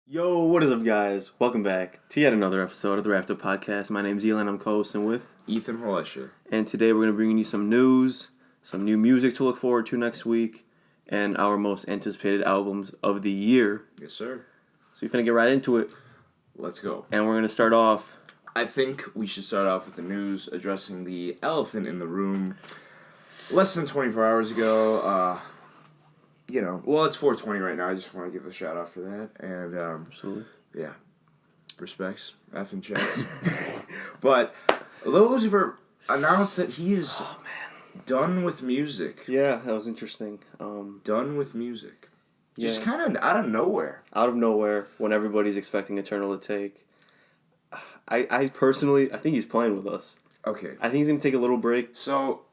Yo, what is up, guys? Welcome back to yet another episode of the Wrapped Up Podcast. My name's Elon. I'm co-hosting with Ethan Malesha. And today we're going to bring you some news, some new music to look forward to next week, and our most anticipated albums of the year. Yes, sir. So we're going to get right into it. Let's go. And we're going to start off. I think we should start off with the news addressing the elephant in the room. Less than 24 hours ago, it's 4:20 right now. I just want to give a shout out for that. And, Absolutely. Yeah. Respects. Effing chats. But Lil Uzi Vert announced that he is done with music. Yeah, that was interesting. Done with music. Yeah. Just kind of out of nowhere. Out of nowhere, when everybody's expecting Eternal to take. I personally, I think he's playing with us. Okay. I think he's going to take a little break. So,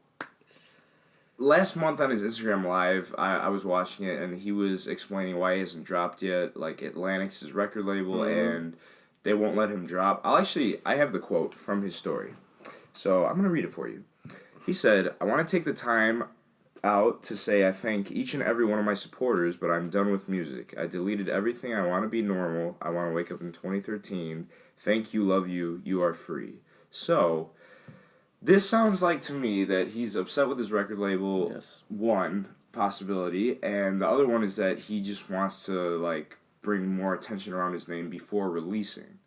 last month on his Instagram Live, I was watching it, and he was explaining why he hasn't dropped yet. Like, Atlantic's his record label, and they won't let him drop. I have the quote from his story. So, I'm going to read it for you. He said, "I want to take the time out to say I thank each and every one of my supporters, but I'm done with music. I deleted everything. I want to be normal. I want to wake up in 2013. Thank you, love you. You are free." So, this sounds like to me that he's upset with his record label. Yes. One possibility, and the other one is that he just wants to bring more attention around his name before releasing.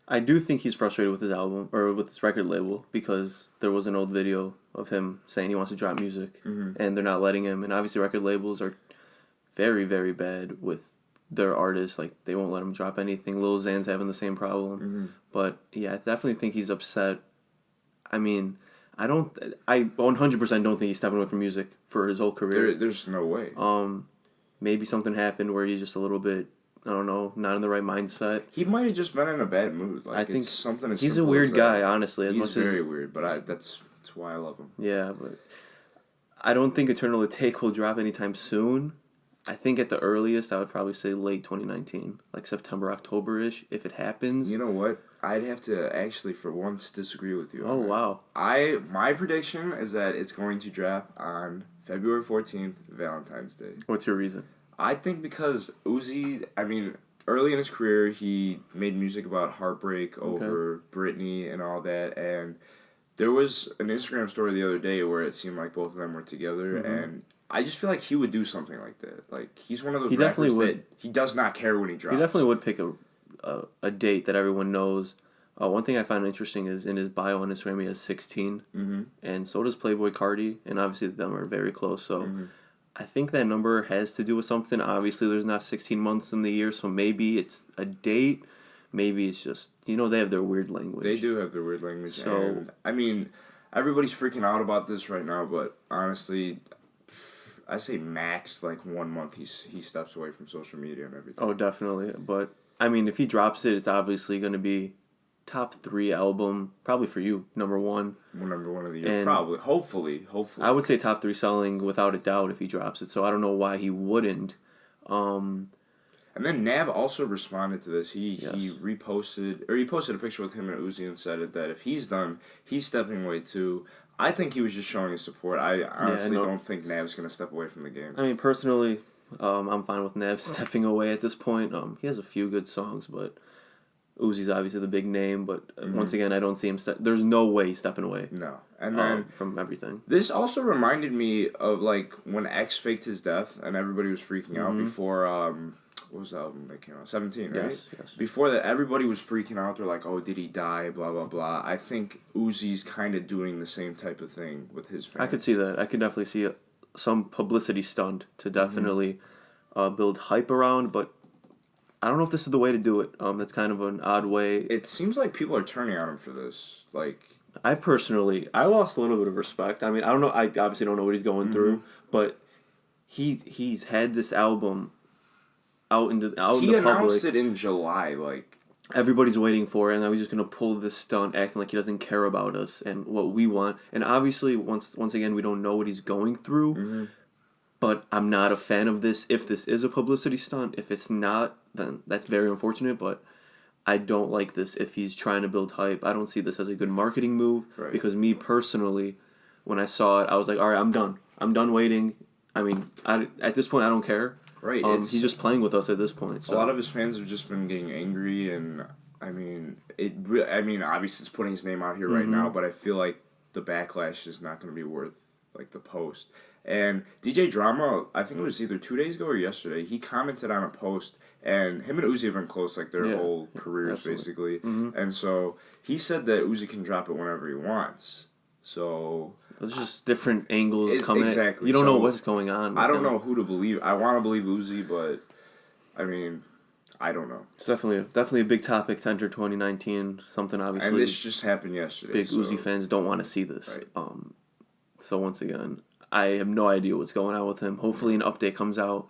I do think he's frustrated with his album, or with his record label, because there was an old video of him saying he wants to drop music, and they're not letting him. And obviously record labels are very, very bad with their artists. Like, they won't let him drop anything. Lil Xan's having the same problem. But, yeah, I definitely think he's upset. I mean, I 100% don't think he's stepping away from music for his whole career. There's no way. Maybe something happened where he's just a little bit, I don't know, not in the right mindset. He might have just been in a bad mood. I think it's something as he's a simple weird as that. guy, honestly. He's very weird, but that's why I love him. Yeah, but I don't think Eternal to Take will drop anytime soon. I think at the earliest, I would probably say late 2019, like September, October-ish, if it happens. You know what? I'd have to actually, for once, disagree with you. Oh, wow. My prediction is that it's going to drop on February 14th, Valentine's Day. What's your reason? I think because Uzi, early in his career, he made music about heartbreak over Britney and all that, and there was an Instagram story the other day where it seemed like both of them were together, and I just feel like he would do something like that. Like, he's one of those rappers that he does not care when he drops. He definitely would pick a date that everyone knows. One thing I find interesting is in his bio on Instagram he has 16, and so does Playboi Carti, and obviously them are very close, so I think that number has to do with something. Obviously there's not 16 months in the year, so maybe it's a date, maybe it's just, they have their weird language. They do have their weird language, so, and, everybody's freaking out about this right now, but honestly, I say max 1 month he steps away from social media and everything. Oh, definitely. But if he drops it, it's obviously going to be top 3 album, probably for you, number 1. Number 1 of the year, probably. Hopefully. I would say top 3 selling without a doubt if he drops it. So I don't know why he wouldn't. And then Nav also responded to this. He posted a picture with him and Uzi and said that if he's done, he's stepping away too. I think he was just showing his support. I honestly don't think Nav's going to step away from the game. Personally, I'm fine with Nav stepping away at this point. He has a few good songs, but Uzi's obviously the big name. But once again, I don't see him there's no way he's stepping away. No. And then from everything. This also reminded me of when X faked his death and everybody was freaking out before what was the album that came out? 17, right? Yes. Before that, everybody was freaking out. They're like, oh, did he die? Blah, blah, blah. I think Uzi's kind of doing the same type of thing with his fans. I could see that. I could definitely see some publicity stunt to definitely build hype around, but I don't know if this is the way to do it. That's kind of an odd way. It seems like people are turning on him for this. I lost a little bit of respect. I don't know. I obviously don't know what he's going through, but he's had this album out in the public. He announced it in July, everybody's waiting for it, and now he's just gonna pull this stunt, acting like he doesn't care about us and what we want. And obviously, once again, we don't know what he's going through. But I'm not a fan of this. If this is a publicity stunt, if it's not, then that's very unfortunate. But I don't like this. If he's trying to build hype, I don't see this as a good marketing move. Right. Because me personally, when I saw it, I was like, all right, I'm done. I'm done waiting. At this point, I don't care. Right. He's just playing with us at this point. So. A lot of his fans have just been getting angry, and I mean, obviously it's putting his name out here right now, but I feel like the backlash is not going to be worth like the post. And DJ Drama, I think it was either 2 days ago or yesterday, he commented on a post, and him and Uzi have been close like their whole careers basically, and so he said that Uzi can drop it whenever he wants. So there's just different angles coming. Exactly. You don't know what's going on. I don't know who to believe. I want to believe Uzi, but I mean, I don't know. It's definitely a big topic to enter 2019. Something obviously. And this just happened yesterday. Big Uzi fans don't want to see this. Right. So once again, I have no idea what's going on with him. Hopefully an update comes out.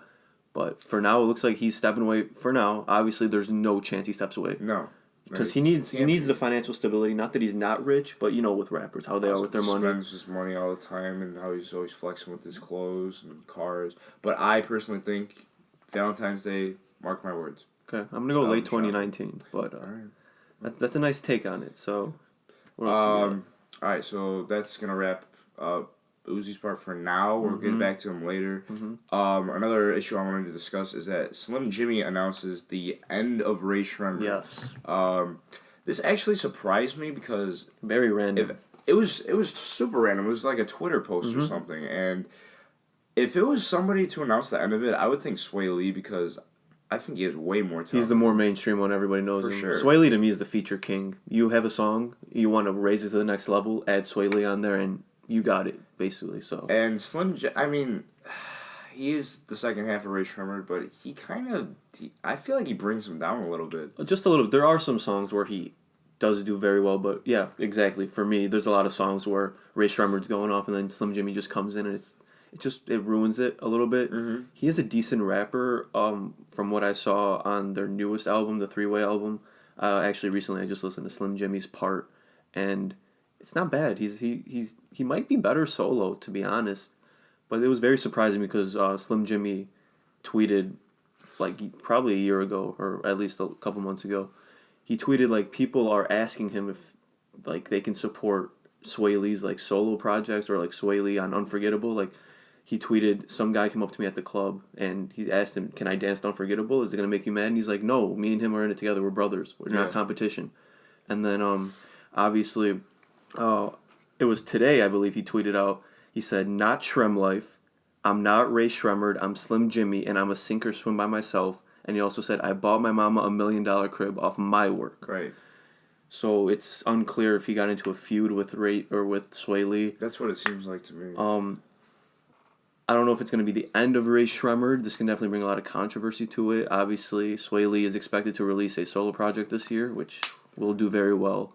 But for now, it looks like he's stepping away. For now, obviously, there's no chance he steps away. No. Because he needs the financial stability. Not that he's not rich, but you know with rappers how they are with their money. He spends his money all the time, and how he's always flexing with his clothes and cars. But I personally think Valentine's Day, mark my words. Okay, I'm gonna go late 2019, but that's a nice take on it. So, what else? All right, so that's gonna wrap up Uzi's part for now. We'll get back to him later. Another issue I wanted to discuss is that Slim Jimmy announces the end of Ray Shremmer. Yes. This actually surprised me because very random. It was super random. It was like a Twitter post or something, and if it was somebody to announce the end of it, I would think Sway Lee because I think he has way more talent. He's the more mainstream one. Everybody knows him. Sure. Sway Lee to me is the feature king. You have a song, you want to raise it to the next level, add Sway Lee on there, and you got it, basically. So. And I mean, he is the second half of Ray Shremmer, but I feel like he brings him down a little bit. Just a little. There are some songs where he does do very well, but yeah, exactly. For me, there's a lot of songs where Ray Shremmer's going off, and then Slim Jimmy just comes in, and it ruins it a little bit. He is a decent rapper. From what I saw on their newest album, the 3-Way album, actually recently I just listened to Slim Jimmy's part, and it's not bad. He might be better solo, to be honest, but it was very surprising because Slim Jimmy tweeted like probably a year ago or at least a couple months ago. He tweeted like people are asking him if like they can support Sway Lee's like solo projects or like Sway Lee on Unforgettable. Like he tweeted, some guy came up to me at the club and he asked him, "Can I dance to Unforgettable? Is it gonna make you mad?" And he's like, "No, me and him are in it together. We're brothers. We're not competition." And then obviously, it was today I believe he tweeted out. He said, "Not Shrem Life. I'm not Ray Shremmered. I'm Slim Jimmy, and I'm a sink or swim by myself." And he also said, "I bought my mama $1 million crib off my work." Right. So it's unclear if he got into a feud with Ray or with Sway Lee. That's what it seems like to me. I don't know if it's going to be the end of Ray Shremmer. This can definitely bring a lot of controversy to it. Obviously, Sway Lee is expected to release a solo project this year, which will do very well.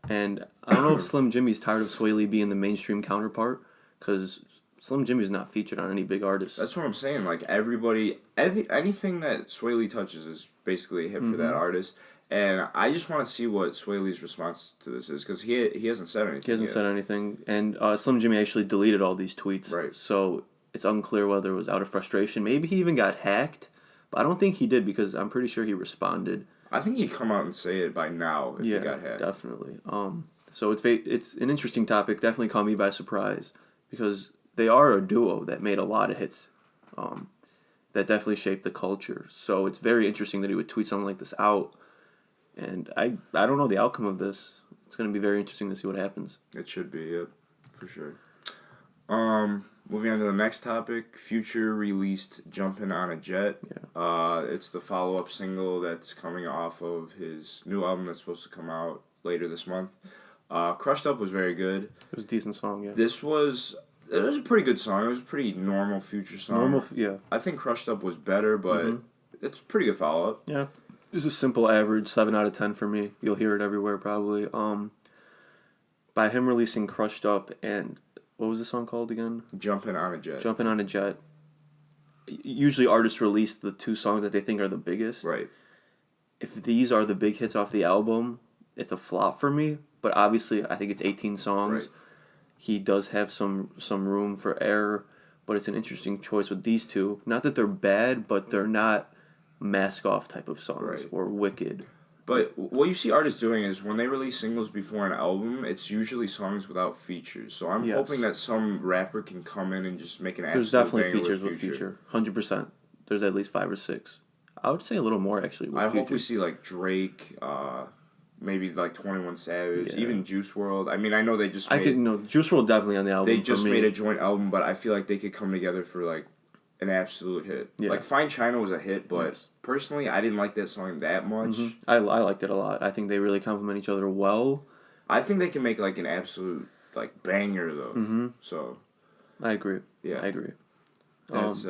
And I don't know if Slim Jimmy's tired of Sway Lee being the mainstream counterpart, because Slim Jimmy's not featured on any big artists. That's what I'm saying. Like, anything that Sway Lee touches is basically a hit for that artist. And I just want to see what Sway Lee's response to this is, because he hasn't said anything. He hasn't said anything. And Slim Jimmy actually deleted all these tweets. Right. So it's unclear whether it was out of frustration. Maybe he even got hacked. But I don't think he did, because I'm pretty sure he responded. I think he'd come out and say it by now if he got hacked. Yeah, definitely. So it's an interesting topic. Definitely caught me by surprise, because they are a duo that made a lot of hits. That definitely shaped the culture. So it's very interesting that he would tweet something like this out. And I don't know the outcome of this. It's going to be very interesting to see what happens. It should be, yep, for sure. Moving on to the next topic, Future released "Jumpin' on a Jet." Yeah. It's the follow-up single that's coming off of his new album that's supposed to come out later this month. Crushed Up was very good. It was a decent song, yeah. It was a pretty good song. It was a pretty normal Future song. Yeah. I think Crushed Up was better, but it's a pretty good follow-up. Yeah. It's a simple average, 7 out of 10 for me. You'll hear it everywhere probably. By him releasing Crushed Up and what was the song called again? Jumpin' on a Jet. Jumpin' on a Jet. Usually artists release the 2 songs that they think are the biggest. Right. If these are the big hits off the album, it's a flop for me. But obviously, I think it's 18 songs. Right. He does have some room for error, but it's an interesting choice with these 2. Not that they're bad, but they're not mask off type of songs or wicked. But what you see artists doing is when they release singles before an album, it's usually songs without features. So I'm hoping that some rapper can come in and just make an absolute There's definitely banger features with Future. 100%. there's at least 5 or 6. I would say a little more actually. With I Future. hope we see like Drake, maybe like 21 Savage, even Juice WRLD. I mean, I know they just Juice WRLD definitely on the album. They just made a joint album, but I feel like they could come together for like an absolute hit. Yeah. Like Fine China was a hit, but personally, I didn't like that song that much. Mm-hmm. I liked it a lot. I think they really complement each other well. I think they can make like an absolute like banger though. Mm-hmm. So, I agree. Yeah, I agree. That's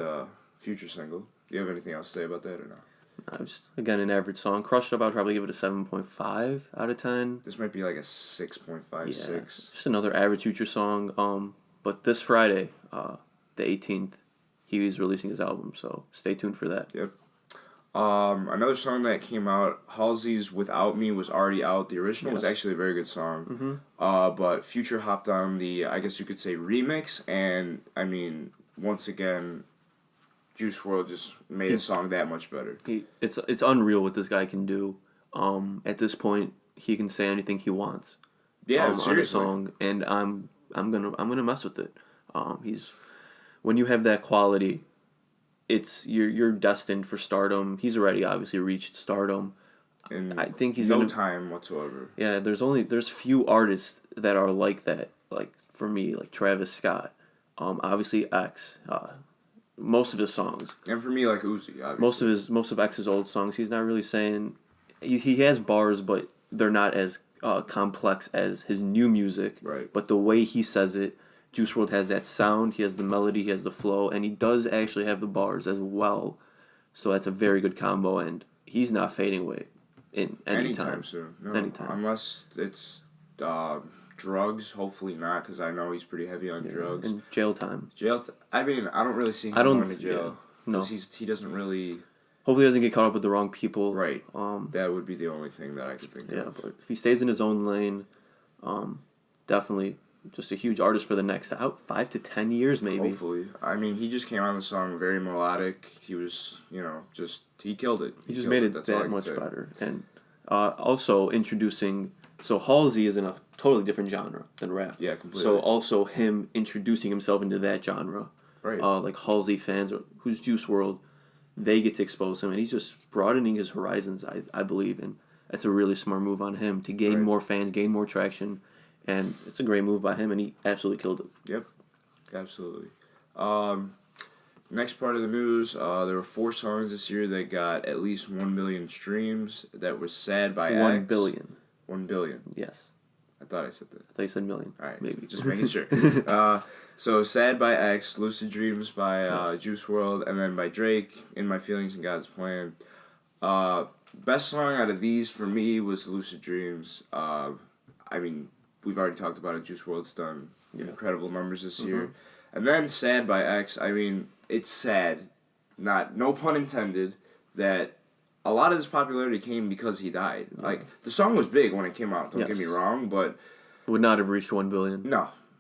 Future single. Do you have anything else to say about that or no? Just again an average song. Crushed Up, I'd probably give it a 7.5 out of 10. This might be like a 6.5, 6. Just another average Future song. But this Friday, the 18th, he is releasing his album, so stay tuned for that. Yep. Another song that came out, Halsey's Without Me, was already out. The original was actually a very good song. Mm-hmm. But Future hopped on the, I guess you could say, remix, and I mean, once again, Juice WRLD just made a song that much better. It's unreal what this guy can do. At this point, he can say anything he wants. Yeah, on a song, and I'm gonna mess with it. When you have that quality, you're destined for stardom. He's already obviously reached stardom. And I think he's no time whatsoever. Yeah, there's few artists that are like that. Like for me, like Travis Scott, obviously X. Most of his songs. And for me, like Uzi, obviously. Most of X's old songs, he's not really saying. He has bars, but they're not as complex as his new music. Right. But the way he says it, Juice WRLD has that sound. He has the melody. He has the flow, and he does actually have the bars as well. So that's a very good combo, and he's not fading away in any time soon. No, anytime, unless it's drugs. Hopefully not, because I know he's pretty heavy on drugs. And jail time. I mean, I don't really see him going to jail. Yeah, no, he doesn't really. Hopefully, he doesn't get caught up with the wrong people. Right. That would be the only thing that I could think of. Yeah, but if he stays in his own lane, definitely just a huge artist for the next 5 to 10 years, maybe. Hopefully. I mean, he just came on the song very melodic. He was, he killed it. He just made it that much better. And also introducing. So Halsey is in a totally different genre than rap. Yeah, completely. So also him introducing himself into that genre. Right. Like Halsey fans, who's Juice WRLD, they get to expose him, and he's just broadening his horizons, I believe, and that's a really smart move on him to gain more fans, gain more traction, and it's a great move by him, and he absolutely killed it. Yep, absolutely. Next part of the news, there were 4 songs this year that got at least 1 billion streams. That was Sad by X. 1 billion. 1 billion. Yes. I thought I said that. I thought you said million. All right, maybe. Just making sure. So Sad by X, Lucid Dreams by Juice WRLD, and then by Drake, In My Feelings and God's Plan. Best song out of these for me was Lucid Dreams. I mean, we've already talked about it. Juice WRLD's done incredible numbers this year. And then Sad by X, I mean, it's sad, no pun intended, that a lot of this popularity came because he died. Like, the song was big when it came out, don't get me wrong, but... Would not have reached 1 billion.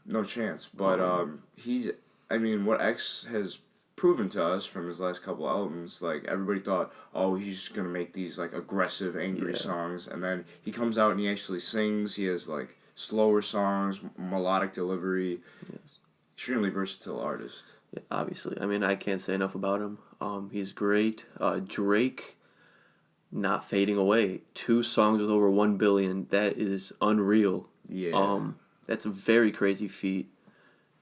No chance. But what X has proven to us from his last couple albums, like, everybody thought, he's just gonna make these, like, aggressive, angry songs, and then he comes out and he actually sings, he has, like, slower songs, melodic delivery, extremely versatile artist. Yeah, obviously. I mean, I can't say enough about him. He's great. Drake, not fading away. 2 songs with over 1 billion, that is unreal. Yeah. That's a very crazy feat.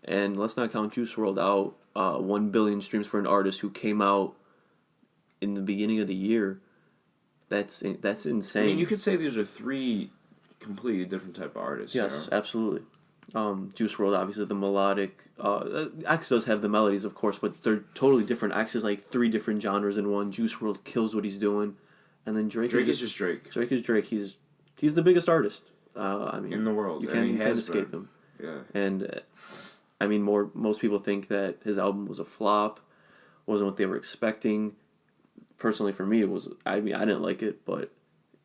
And let's not count Juice WRLD out. 1 billion streams for an artist who came out in the beginning of the year. That's insane. I mean, you could say these are 3 completely different type of artists. Yes, absolutely. Juice WRLD, obviously, the melodic. X does have the melodies, of course, but they're totally different. X is like 3 different genres in one. Juice WRLD kills what he's doing. And then Drake is just Drake. Drake is Drake. He's the biggest artist. I mean, in the world, you can't escape him. Yeah. And I mean, most people think that his album was a flop, wasn't what they were expecting. Personally, for me, it was. I mean, I didn't like it, but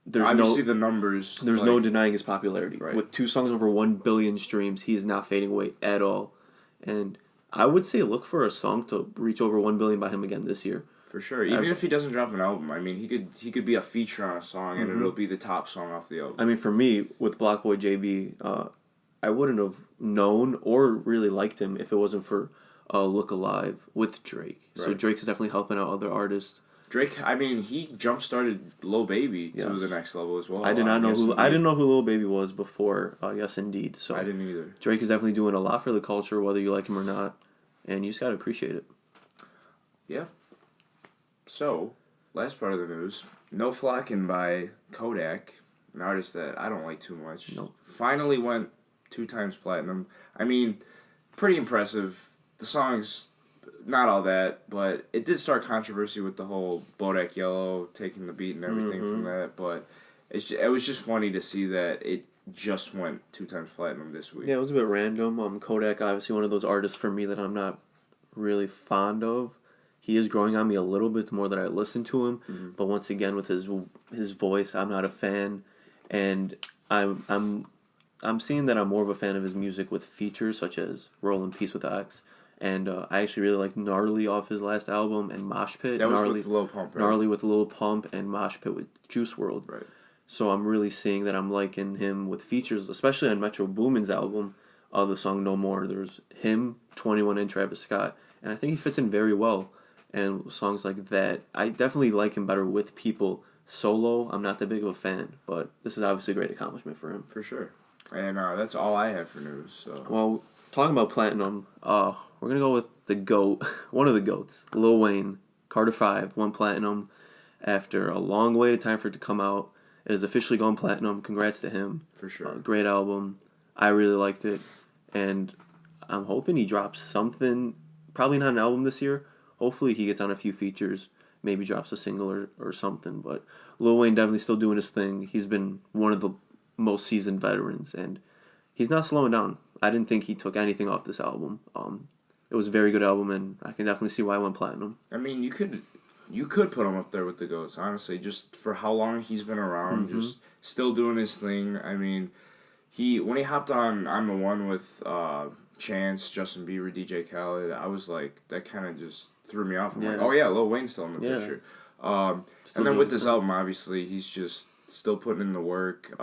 there's obviously the numbers. There's no denying his popularity. Right. With 2 songs over 1 billion streams, he is not fading away at all. And I would say look for a song to reach over 1 billion by him again this year. For sure. Even if he doesn't drop an album, I mean, he could be a feature on a song, and it'll be the top song off the album. I mean, for me, with Block Boy JB, I wouldn't have known or really liked him if it wasn't for Look Alive with Drake. So Drake is definitely helping out other artists. Drake, I mean, he jump-started Lil Baby to the next level as well. I didn't know who Lil Baby was before Yes Indeed. So I didn't either. Drake is definitely doing a lot for the culture, whether you like him or not, and you just gotta appreciate it. Yeah. So, last part of the news: No Flockin' by Kodak, an artist that I don't like too much. Nope. Finally went 2 times platinum. I mean, pretty impressive. The song's not all that, but it did start controversy with the whole Bodak Yellow taking the beat and everything from that. But it was just funny to see that it just went 2 times platinum this week. Yeah, it was a bit random. Kodak, obviously one of those artists for me that I'm not really fond of. He is growing on me a little bit the more that I listen to him, but once again with his voice, I'm not a fan, and I'm seeing that I'm more of a fan of his music with features such as Roll in Peace with X. And I actually really like Gnarly off his last album and Mosh Pit. That was with Lil Pump, right? Gnarly with Lil Pump and Mosh Pit with Juice WRLD. Right. So I'm really seeing that I'm liking him with features, especially on Metro Boomin's album, the song No More. There's him, 21 and Travis Scott. And I think he fits in very well. And songs like that, I definitely like him better with people. Solo, I'm not that big of a fan, but this is obviously a great accomplishment for him. For sure. And that's all I had for news. So. Well, talking about platinum, we're going to go with the GOAT, one of the GOATs, Lil Wayne, Carter 5, won platinum after a long waited time for it to come out. It has officially gone platinum. Congrats to him. For sure. Great album. I really liked it. And I'm hoping he drops something, probably not an album this year. Hopefully he gets on a few features, maybe drops a single or something. But Lil Wayne definitely still doing his thing. He's been one of the most seasoned veterans, and he's not slowing down. I didn't think he took anything off this album. It was a very good album, and I can definitely see why it went platinum. I mean, you could put him up there with the GOATs, honestly, just for how long he's been around, just still doing his thing. I mean, when he hopped on I'm the One with Chance, Justin Bieber, DJ Khaled, I was like, that kind of just threw me off. I'm like, oh yeah, Lil Wayne's still in the picture. And then with this album, obviously, he's just still putting in the work.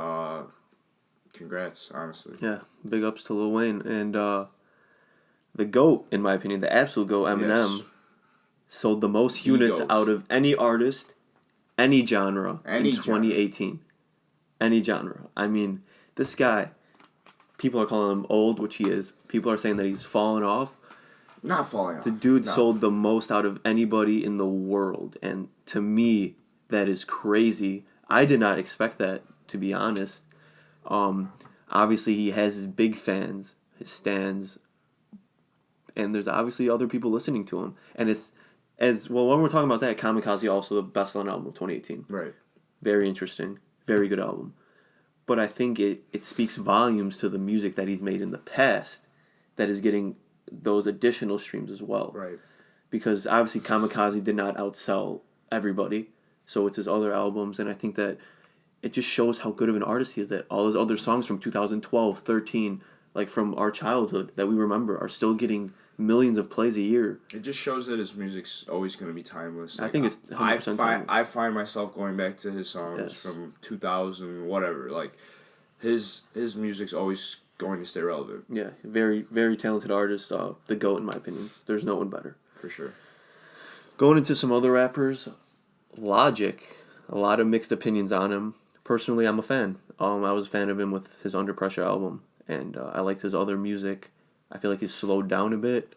Congrats, honestly. Yeah, big ups to Lil Wayne. And the GOAT, in my opinion, the absolute GOAT, Eminem, sold the most units out of any artist, any genre in 2018. Any genre. I mean, this guy, people are calling him old, which he is. People are saying that he's fallen off. Not falling off. The dude sold the most out of anybody in the world. And to me, that is crazy. I did not expect that, to be honest. Obviously, he has his big fans, his stans, and there's obviously other people listening to him. And it's, as well, when we're talking about that, Kamikaze also the best-selling album of 2018. Right. Very interesting. Very good album. But I think it speaks volumes to the music that he's made in the past that is getting those additional streams as well. Right. Because obviously Kamikaze did not outsell everybody, so it's his other albums, and I think that it just shows how good of an artist he is, that all his other songs from 2012, 13, like from our childhood that we remember, are still getting millions of plays a year. It just shows that his music's always going to be timeless. Like, I think it's 100% timeless. I find myself going back to his songs from 2000, whatever. Like, his music's always going to stay relevant. Yeah, very, very talented artist. The GOAT, in my opinion. There's no one better. For sure. Going into some other rappers, Logic. A lot of mixed opinions on him. Personally, I'm a fan. I was a fan of him with his Under Pressure album, and I liked his other music. I feel like he's slowed down a bit,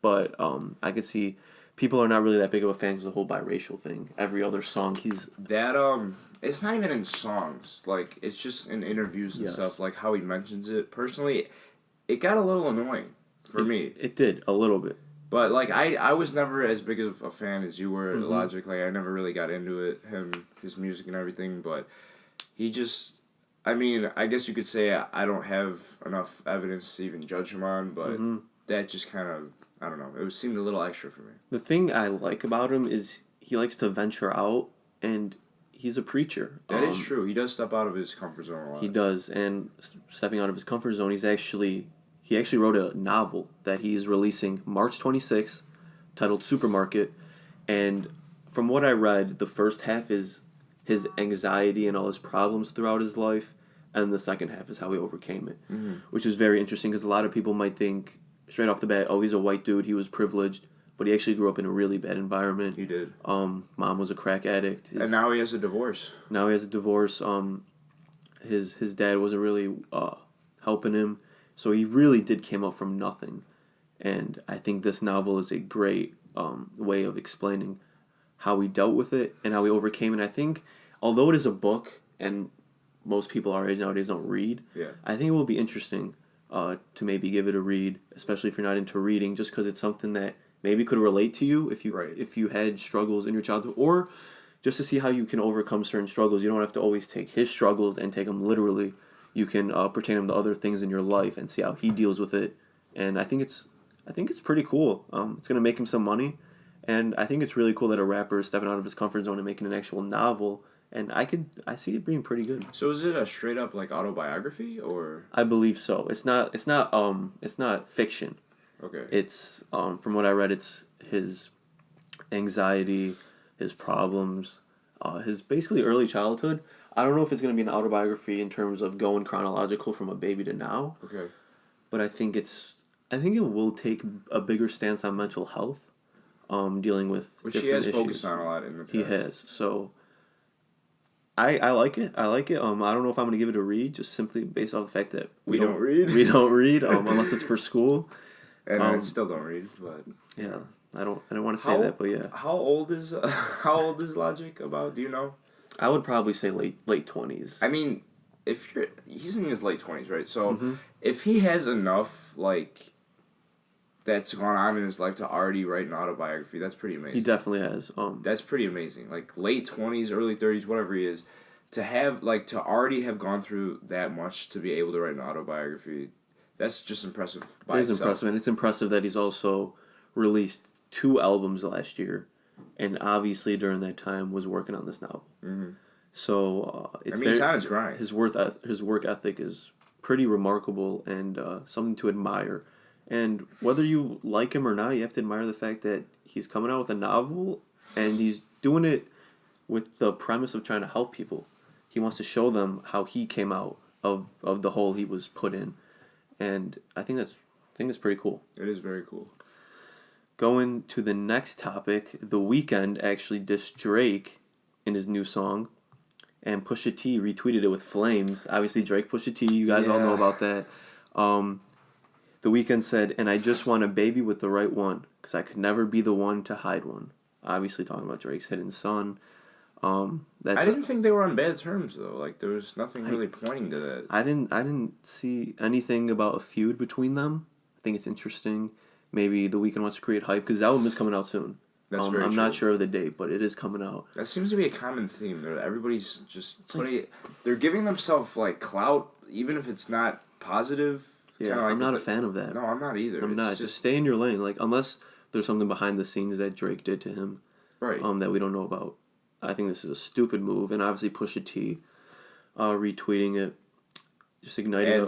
but I could see people are not really that big of a fan because of the whole biracial thing. Every other song, he's... That, it's not even in songs. Like, it's just in interviews and stuff, like how he mentions it. Personally, it got a little annoying for me. It did, a little bit. But, like, I was never as big of a fan as you were, Logic. Like, I never really got into it, his music and everything, but he just... I mean, I guess you could say I don't have enough evidence to even judge him on, but that just kind of, I don't know, it seemed a little extra for me. The thing I like about him is he likes to venture out, and he's a preacher. That is true. He does step out of his comfort zone a lot. He does, and stepping out of his comfort zone, he actually wrote a novel that he's releasing March 26th, titled Supermarket, and from what I read, the first half is his anxiety and all his problems throughout his life, and the second half is how he overcame it, which is very interesting because a lot of people might think straight off the bat, oh, he's a white dude, he was privileged, but he actually grew up in a really bad environment. He did. Mom was a crack addict. And now he has a divorce. Now he has a divorce. His dad wasn't really helping him, so he really did came up from nothing. And I think this novel is a great way of explaining how he dealt with it and how he overcame it. And I think, although it is a book and most people our age nowadays don't read, I think it will be interesting to maybe give it a read, especially if you're not into reading, just because it's something that maybe could relate to you if you had struggles in your childhood, or just to see how you can overcome certain struggles. You don't have to always take his struggles and take them literally. You can pertain them to other things in your life and see how he deals with it. And I think it's pretty cool. It's gonna make him some money, and I think it's really cool that a rapper is stepping out of his comfort zone and making an actual novel. And I see it being pretty good. So is it a straight up like autobiography, or? I believe so. It's not fiction. Okay. It's from what I read, it's his anxiety, his problems, his basically early childhood. I don't know if it's gonna be an autobiography in terms of going chronological from a baby to now. Okay. But I think it will take a bigger stance on mental health, dealing with which different he has issues. focused on a lot in the past. He has. So I like it. I like it. I don't know if I'm gonna give it a read, just simply based off the fact that we don't read. We don't read unless it's for school. And I still don't read, but yeah, I don't want to say that, but yeah. How old is Logic about? Do you know? I would probably say late 20s. I mean, he's in his late 20s, right? So if he has enough like that's gone on in his life to already write an autobiography, that's pretty amazing. He definitely has. That's pretty amazing. Like late 20s, early 30s, whatever he is, to already have gone through that much to be able to write an autobiography. That's just impressive by itself. It is impressive, and it's impressive that he's also released 2 albums last year, and obviously during that time was working on this novel. Mm-hmm. So he's on his grind. His work ethic is pretty remarkable and something to admire. And whether you like him or not, you have to admire the fact that he's coming out with a novel and he's doing it with the premise of trying to help people. He wants to show them how he came out of the hole he was put in. And I think that's pretty cool. It is very cool. Going to the next topic, The Weeknd actually dissed Drake in his new song, and Pusha T retweeted it with flames. Obviously, Drake, Pusha T, you guys all know about that. The Weeknd said, "And I just want a baby with the right one, because I could never be the one to hide one." Obviously, talking about Drake's hidden son. I didn't think they were on bad terms though. Like there was nothing really pointing to that. I didn't see anything about a feud between them. I think it's interesting. Maybe The Weeknd wants to create hype because the album is coming out soon. That's very I'm true. not sure of the date, but it is coming out. That seems to be a common theme. Everybody's just they're giving themselves like clout, even if it's not positive. Yeah, I'm not a fan of that. No, I'm not either. I'm not. Just stay in your lane. Like unless there's something behind the scenes that Drake did to him, right? That we don't know about. I think this is a stupid move, and obviously Pusha T, retweeting it, just igniting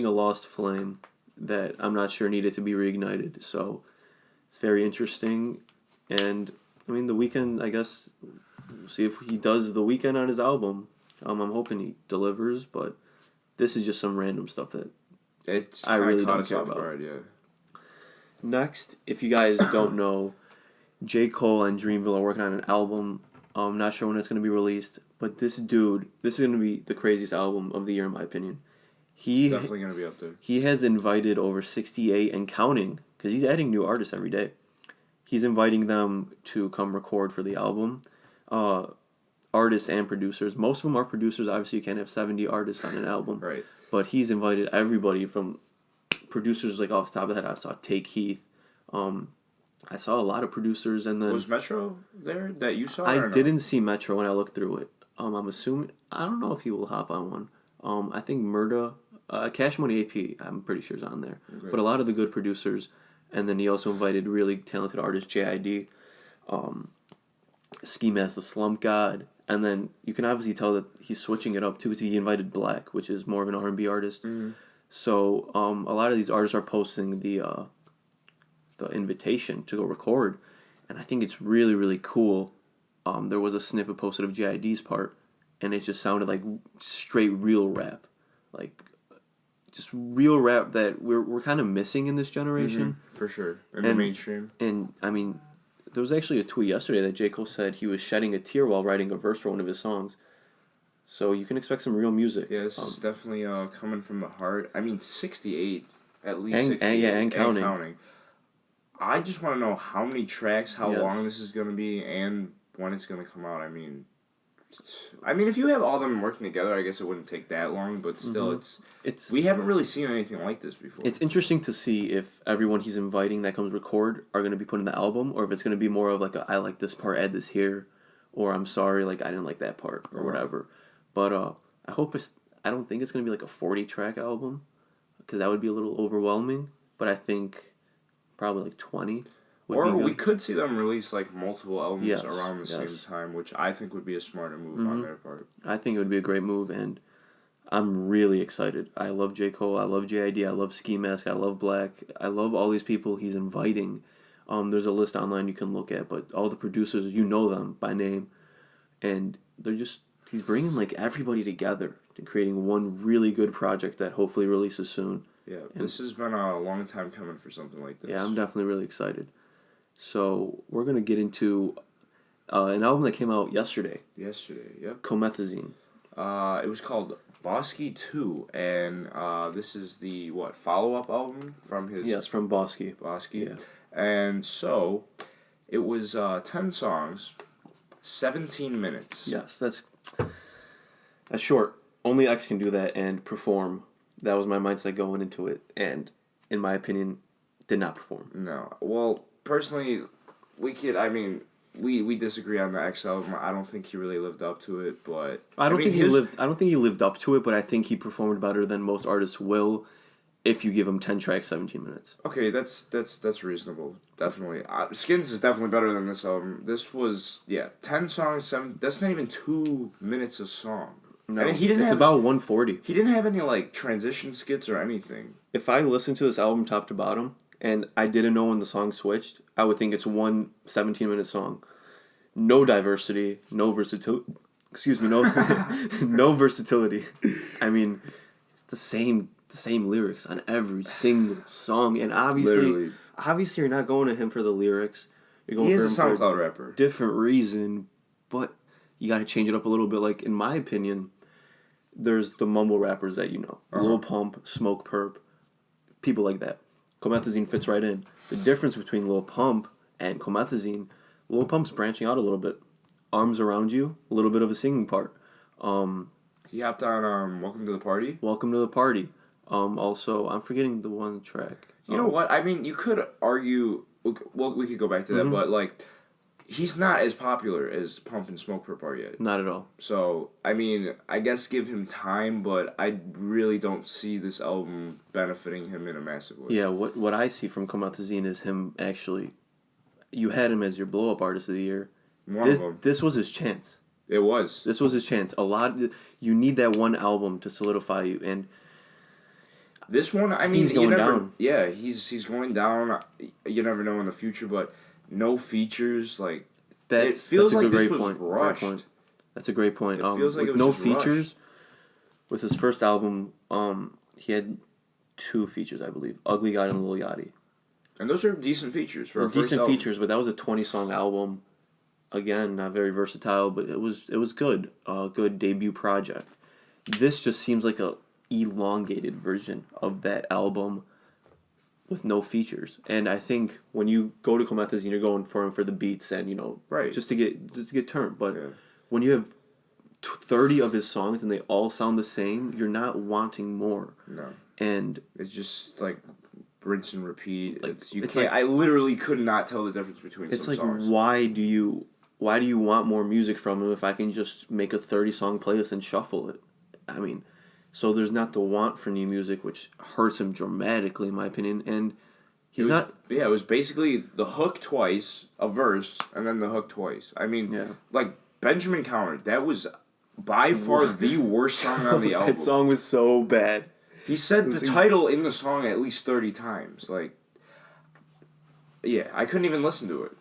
a lost flame that I'm not sure needed to be reignited. So it's very interesting, and I mean The Weeknd. I guess we'll see if he does The Weeknd on his album. I'm hoping he delivers, but this is just some random stuff that I really don't care about. Guard, yeah. Next, if you guys don't know, J. Cole and Dreamville are working on an album. I'm not sure when it's going to be released, but this is going to be the craziest album of the year in my opinion. It's definitely going to be up there. He has invited over 68 and counting, because he's adding new artists every day. He's inviting them to come record for the album. Artists and producers. Most of them are producers. Obviously, you can't have 70 artists on an album. Right. But he's invited everybody from producers, like off the top of the head. I saw Take Heath. I saw a lot of producers, and then was Metro there that you saw? I didn't see Metro when I looked through it. I'm assuming I don't know if he will hop on one. I think Murda, Cash Money AP, I'm pretty sure is on there. Okay. But a lot of the good producers, and then he also invited really talented artist JID, Ski Mask the Slump God, and then you can obviously tell that he's switching it up too, because he invited Black, which is more of an R&B artist. Mm-hmm. So a lot of these artists are posting the invitation to go record, and I think it's really, really cool. There was a snippet posted of JID's part, and it just sounded like straight real rap, like just real rap that we're kind of missing in this generation. For sure. In the mainstream. And, I mean, there was actually a tweet yesterday that J. Cole said he was shedding a tear while writing a verse for one of his songs. So you can expect some real music. Yeah, this is definitely coming from the heart. I mean, 68, at least 68. And counting. I just want to know how many tracks, how long this is going to be, and when it's going to come out. I mean, if you have all of them working together, I guess it wouldn't take that long, but still, it's we haven't really seen anything like this before. It's interesting to see if everyone he's inviting that comes record are going to be put in the album, or if it's going to be more of like I like this part, add this here, or I'm sorry, like I didn't like that part, or whatever. But I hope I don't think it's going to be like a 40-track album, because that would be a little overwhelming, but I think probably like 20 would be good. We could see them release like multiple albums around the same time, which I think would be a smarter move on their part. I think it would be a great move, and I'm really excited. I love J. Cole, I love JID, I love Ski Mask, I love Black, I love all these people he's inviting. There's a list online you can look at, but all the producers, you know them by name, and he's bringing like everybody together and creating one really good project that hopefully releases soon. Yeah, this has been a long time coming for something like this. Yeah, I'm definitely really excited. So we're going to get into an album that came out yesterday. Yesterday, yep. Comethazine. It was called Bosky 2, and this is the, follow-up album from his... Yes, from Bosky. Bosky. Yeah. And so, it was 10 songs, 17 minutes. Yes, that's short. Only X can do that and perform. That was my mindset going into it, and in my opinion, did not perform. No. Well, personally, we disagree on the X album. I don't think he really lived up to it, but I don't think he lived up to it, but I think he performed better than most artists will if you give him 10 tracks, 17 minutes. Okay, that's reasonable. Definitely. Skins is definitely better than this album. This was 10 songs, 7. That's not even 2 minutes a song. No, and it's about 140. He didn't have any like transition skits or anything. If I listened to this album top to bottom and I didn't know when the song switched, I would think it's one 17-minute song. No diversity, no versatility. Excuse me, no versatility. I mean, the same lyrics on every single song, and obviously you're not going to him for the lyrics. You're going for him for a SoundCloud rapper. Different reason, but you got to change it up a little bit. Like in my opinion, there's the mumble rappers that you know, Lil Pump, Smoke Perp, people like that. Comethazine fits right in. The difference between Lil Pump and Comethazine, Lil Pump's branching out a little bit. Arms Around You, a little bit of a singing part. He hopped on Welcome to the Party. Welcome to the Party. Also, I'm forgetting the one track. You know what? I mean, you could argue. Well, we could go back to that, but like, he's not as popular as Pump and Smoke Perp are yet. Not at all. So, I mean, I guess give him time, but I really don't see this album benefiting him in a massive way. Yeah, what I see from Comethazine is him actually. You had him as your blow up artist of the year. This was his chance. It was. This was his chance. You need that one album to solidify you, and this one, I mean, he's going down. Yeah, he's going down. You never know in the future, but no features, like it feels like this was rushed. That's a great point. It feels like with it was no just features. rushed. With his first album, he had 2 features, I believe, Ugly God and Lil Yachty. And those are decent features for a first album. Decent features, but that was a 20-song album. Again, not very versatile, but it was good. Good debut project. This just seems like a elongated version of that album with no features. And I think when you go to Comethazine, you're going for him for the beats and just to get turned. But when you have 30 of his songs and they all sound the same, you're not wanting more. No. And it's just like rinse and repeat. I literally could not tell the difference between some songs. It's like why do you want more music from him if I can just make a 30-song playlist and shuffle it? I mean, so there's not the want for new music, which hurts him dramatically, in my opinion. And he's not. Yeah, it was basically the hook twice, a verse, and then the hook twice. I mean, like Benjamin Counter, that was by far the worst song on the album. That song was so bad. He said the title in the song at least 30 times. Like, yeah, I couldn't even listen to it.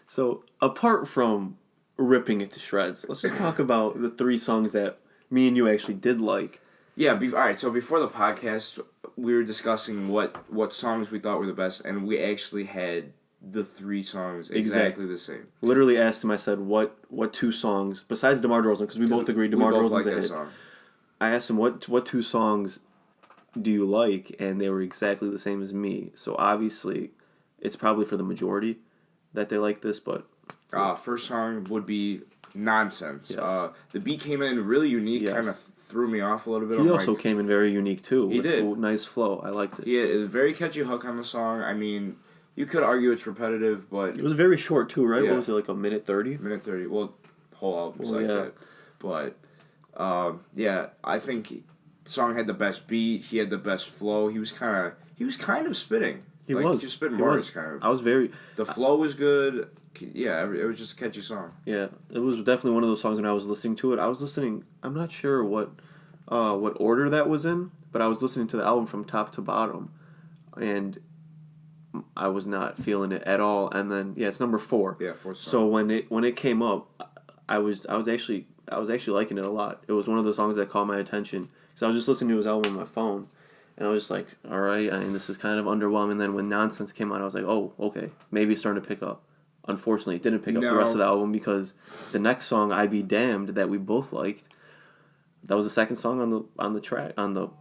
So, apart from ripping it to shreds, let's just talk about the 3 songs that me and you actually did like. Yeah, all right, so before the podcast, we were discussing what songs we thought were the best, and we actually had the 3 songs exactly the same. Literally asked him, I said, what 2 songs, besides DeMar DeRozan, because we both agreed DeMar DeRozan's a hit. Song. I asked him, what 2 songs do you like? And they were exactly the same as me. So obviously, it's probably for the majority that they like this, but... First song would be Nonsense. Yes. The beat came in really unique, kind of threw me off a little bit. He also came in very unique, too. He did. Nice flow. I liked it. Yeah, it was a very catchy hook on the song. I mean... You could argue it's repetitive, but... It was very short, too, right? Yeah. What was it, like a minute 30? Minute 30. Well, whole album was that. But, yeah, I think the song had the best beat. He had the best flow. He was kind of spitting. He was spitting bars, kind of. I was very... The flow was good. Yeah, it was just a catchy song. Yeah, it was definitely one of those songs when I was listening to it. I was listening... I'm not sure what order that was in, but I was listening to the album from top to bottom. And... I was not feeling it at all, and then it's number 4. Yeah, 4th song. So when it came up, I was actually liking it a lot. It was one of the songs that caught my attention because I was just listening to his album on my phone, and I was just like, all right, this is kind of underwhelming. And then when Nonsense came out, I was like, oh, okay, maybe it's starting to pick up. Unfortunately, it didn't pick up the rest of the album because the next song, "I Be Damned," that we both liked, that was the second song on the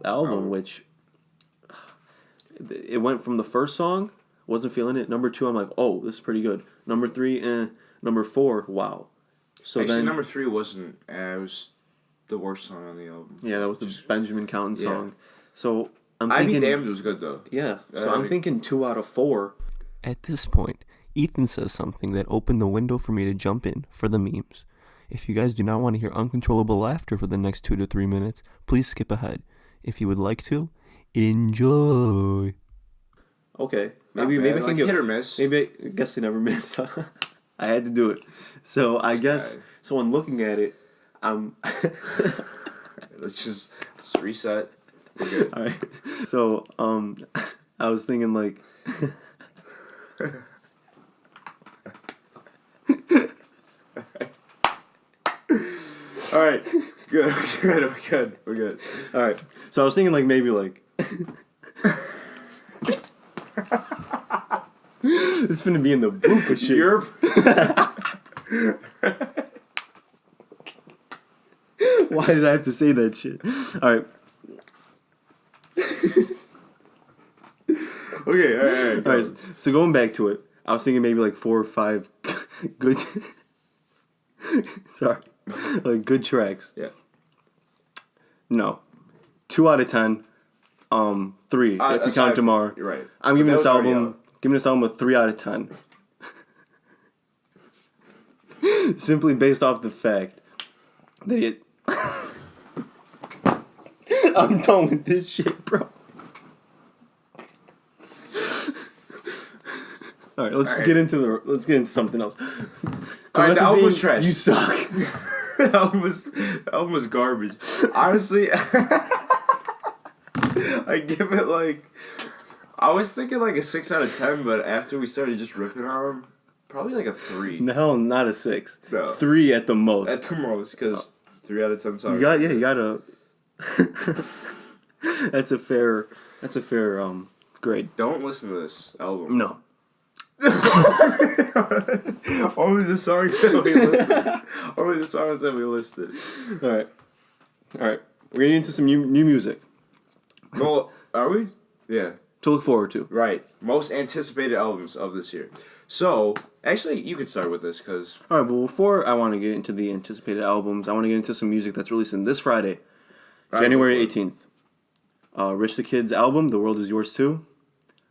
album, which it went from the first song. Wasn't feeling it. Number 2, I'm like, oh, this is pretty good. Number 3, Number 4, wow. So actually, then number 3 wasn't. It was the worst song on the album. Yeah, that was the Benjamin Countin song. So I'm thinking... I Be Damned was good, though. Yeah, so I'm thinking 2 out of 4. At this point, Ethan says something that opened the window for me to jump in for the memes. If you guys do not want to hear uncontrollable laughter for the next 2 to 3 minutes, please skip ahead. If you would like to, enjoy. Okay, maybe I can get hit or miss. Maybe I guess they never miss. I had to do it. So I guess so. When looking at it, let's just reset. We're good. All right. So I was thinking like. All right. Good. We're good. All right. So I was thinking like maybe like. It's finna be in the book of shit. Why did I have to say that shit? Alright. Okay, alright. So going back to it, I was thinking maybe like 4 or 5 good... Sorry. Like good tracks. Yeah. No. 2 out of 10. 3 if you count DeMar. You're right. I'm giving this album a 3 out of 10. Simply based off the fact that it... I'm done with this shit, bro. Alright, let's get into something else. Alright, the album was trash. You suck. The album was garbage. Honestly, I give it like... I was thinking like a 6 out of 10, but after we started just ripping on him, probably like a 3. No, not a 6. No. 3 at the most. At the most, because 3 out of 10 songs. You gotta... That's a fair grade. Don't listen to this album. No. Only the songs that we listed. Only the songs that we listed. Alright. We're getting into some new music. Well, are we? Yeah. To look forward to. Right. Most anticipated albums of this year. So, actually, you could start with this, because... Alright, but before I want to get into the anticipated albums, I want to get into some music that's releasing this Friday, January 18th. Rich the Kid's album, The World Is Yours Too.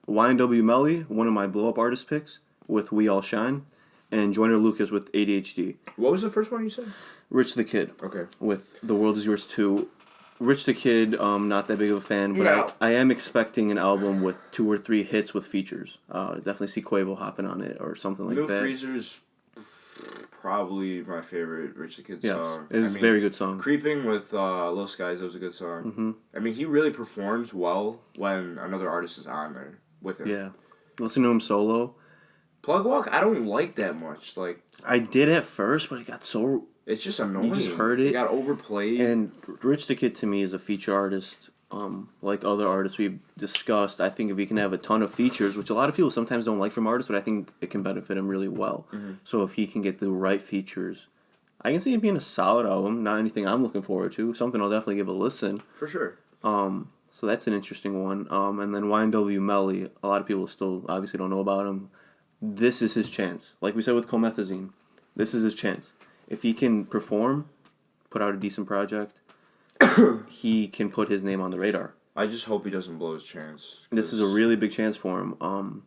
YNW Melly, one of my blow-up artist picks, with We All Shine. And Joyner Lucas with ADHD. What was the first one you said? Rich the Kid. Okay. With The World Is Yours Too. Rich the Kid, not that big of a fan, but no. I am expecting an album with 2 or 3 hits with features. Definitely see Quavo hopping on it or something like that. No Freezer's probably my favorite Rich the Kid song. It was a very good song. Creeping with Lil Skies, that was a good song. Mm-hmm. I mean, he really performs well when another artist is on there with him. Yeah. Listen to him solo. Plug Walk, I don't like that much. Like, I did at first, but it got so It's just annoying. You just heard it. It got overplayed. And Rich the Kid to me is a feature artist. Like other artists we've discussed, I think if he can have a ton of features, which a lot of people sometimes don't like from artists, but I think it can benefit him really well. So if he can get the right features, I can see it being a solid album. Not anything I'm looking forward to. Something I'll definitely give a listen. For sure. So that's an interesting one. And then YNW Melly, a lot of people still obviously don't know about him. This is his chance. Like we said with Comethazine, this is his chance. If he can perform, put out a decent project, he can put his name on the radar. I just hope he doesn't blow his chance. This is a really big chance for him.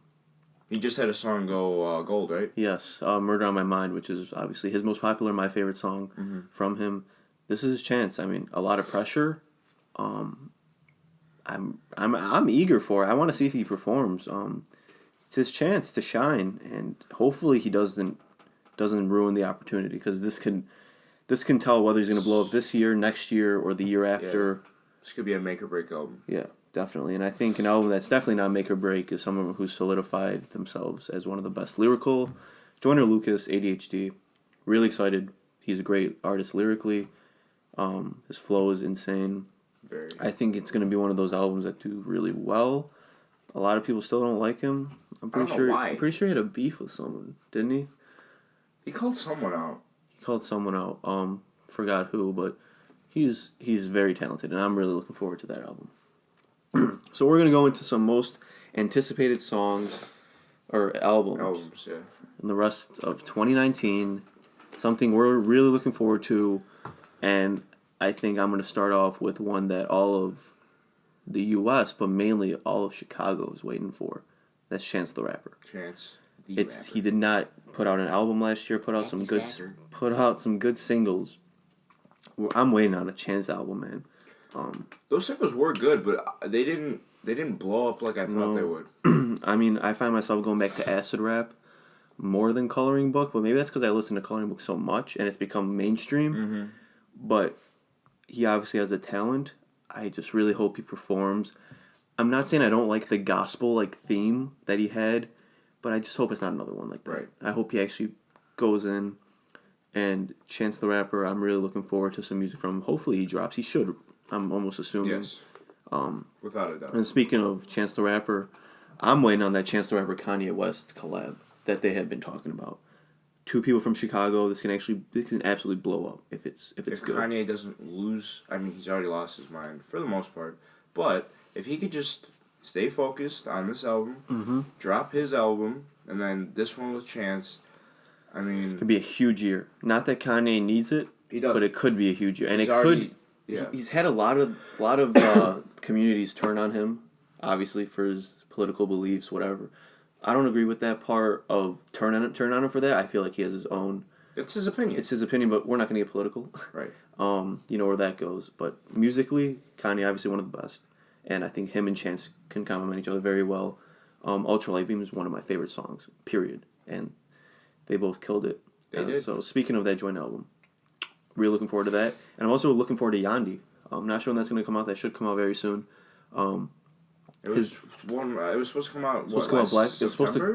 He just had a song go gold, right? Yes, Murder on My Mind, which is obviously his most popular, my favorite song from him. This is his chance. I mean, a lot of pressure. I'm eager for it. I want to see if he performs. It's his chance to shine, and hopefully he doesn't ruin the opportunity, because this can tell whether he's going to blow up this year, next year, or the year after. Yeah. This could be a make or break album. Yeah, definitely. And I think an album that's definitely not make or break is someone who's solidified themselves as one of the best lyrical. Joyner Lucas, ADHD. Really excited. He's a great artist lyrically. His flow is insane. Very. I think it's going to be one of those albums that do really well. A lot of people still don't like him. I'm pretty sure he had a beef with someone, didn't he? He called someone out. Forgot who, but he's very talented, and I'm really looking forward to that album. So we're gonna go into some most anticipated songs or albums Yeah. in the rest of 2019. Something we're really looking forward to, and I think I'm gonna start off with one that all of the U.S., but mainly all of Chicago is waiting for. That's Chance the Rapper. He did not put out an album last year. Put out some good singles. I'm waiting on a Chance album, man. Those singles were good, but they didn't blow up like I thought they would. I mean, I find myself going back to acid rap more than Coloring Book, but maybe that's because I listen to Coloring Book so much and it's become mainstream. But he obviously has a talent. I just really hope he performs. I'm not saying I don't like the gospel theme that he had, but I just hope it's not another one like that. Right. I hope he actually goes in. And Chance the Rapper, I'm really looking forward to some music from him. Hopefully he drops. He should. I'm almost assuming. Yes. Without a doubt. And speaking of Chance the Rapper, I'm waiting on that Chance the Rapper Kanye West collab that they have been talking about. Two people from Chicago. This can absolutely blow up if it's good. If Kanye doesn't lose, I mean, he's already lost his mind for the most part. But if he could just stay focused on this album, drop his album, and then this one with Chance, I mean, it could be a huge year. Not that Kanye needs it, but it could be a huge year, and he's had a lot of communities turn on him, obviously for his political beliefs, whatever. I don't agree with that part of turn on him for that. I feel like he has his own. It's his opinion. But we're not going to get political. Right. You know where that goes. But musically, Kanye obviously one of the best, and I think him and Chance can complement each other very well. Ultra Light Beam is one of my favorite songs. Period. And they both killed it. They did. So speaking of that joint album, really looking forward to that, and I'm also looking forward to Yandi. I'm not sure when that's going to come out. That should come out very soon. It was supposed to come out. It was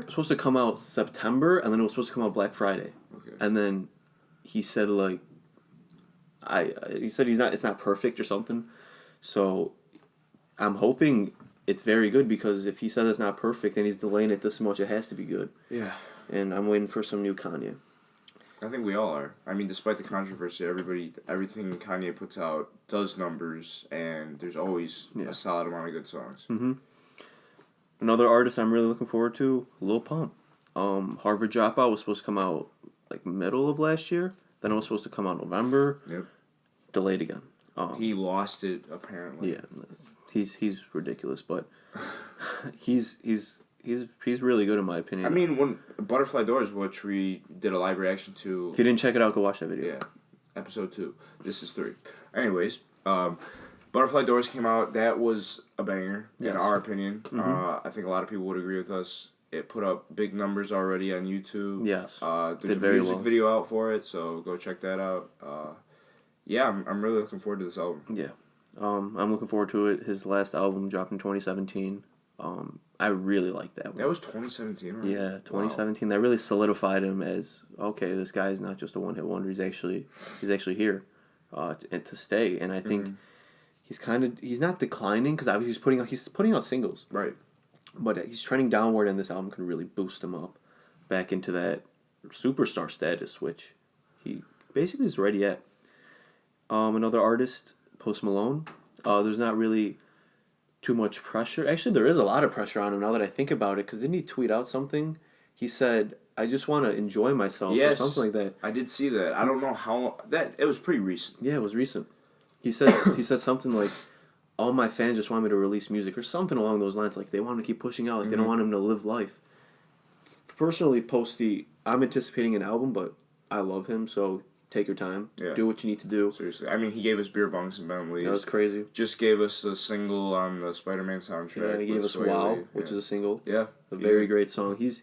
supposed to come out September, and then it was supposed to come out Black Friday. Okay. And then he said it's not perfect or something. So I'm hoping it's very good, because if he says it's not perfect and he's delaying it this much, it has to be good. Yeah. And I'm waiting for some new Kanye. I think we all are. I mean, despite the controversy, everything Kanye puts out does numbers, and there's always a solid amount of good songs. Mm-hmm. Another artist I'm really looking forward to, Lil Pump. Harvard Dropout was supposed to come out middle of last year. Then it was supposed to come out November. Yep. Delayed again. He lost it apparently. Yeah, he's ridiculous, but he's really good in my opinion. I mean, when Butterfly Doors, which we did a live reaction to. If you didn't check it out, go watch that video. Yeah, episode 2. This is 3. Anyways, Butterfly Doors came out. That was a banger, in our opinion. I think a lot of people would agree with us. It put up big numbers already on YouTube. Yes. There's a music video out for it, so go check that out. Yeah, I'm really looking forward to this album. Yeah. I'm looking forward to it. His last album dropped in 2017. I really like that one. That was 2017, right? Yeah, 2017. Wow. That really solidified him as, okay, this guy's not just a one-hit wonder. He's actually here, and to stay. And I think he's not declining because obviously he's putting out singles. Right. But he's trending downward, and this album can really boost him up back into that superstar status, which he basically is already at. Another artist, Post Malone. There's not really too much pressure. Actually, there is a lot of pressure on him now that I think about it, because didn't he tweet out something? He said, I just want to enjoy myself, or something like that. I did see that. I don't know how... It was pretty recent. Yeah, it was recent. He said something like, all my fans just want me to release music, or something along those lines. Like, they want him to keep pushing out. Like, they don't want him to live life. Personally, Posty, I'm anticipating an album, but I love him, so... Take your time. Yeah. Do what you need to do. Seriously. I mean, he gave us Beer Bunks and Bentleys. That was crazy. Just gave us a single on the Spider-Man soundtrack. Yeah, he gave us Wow, which is a single. Yeah. A very great song. He's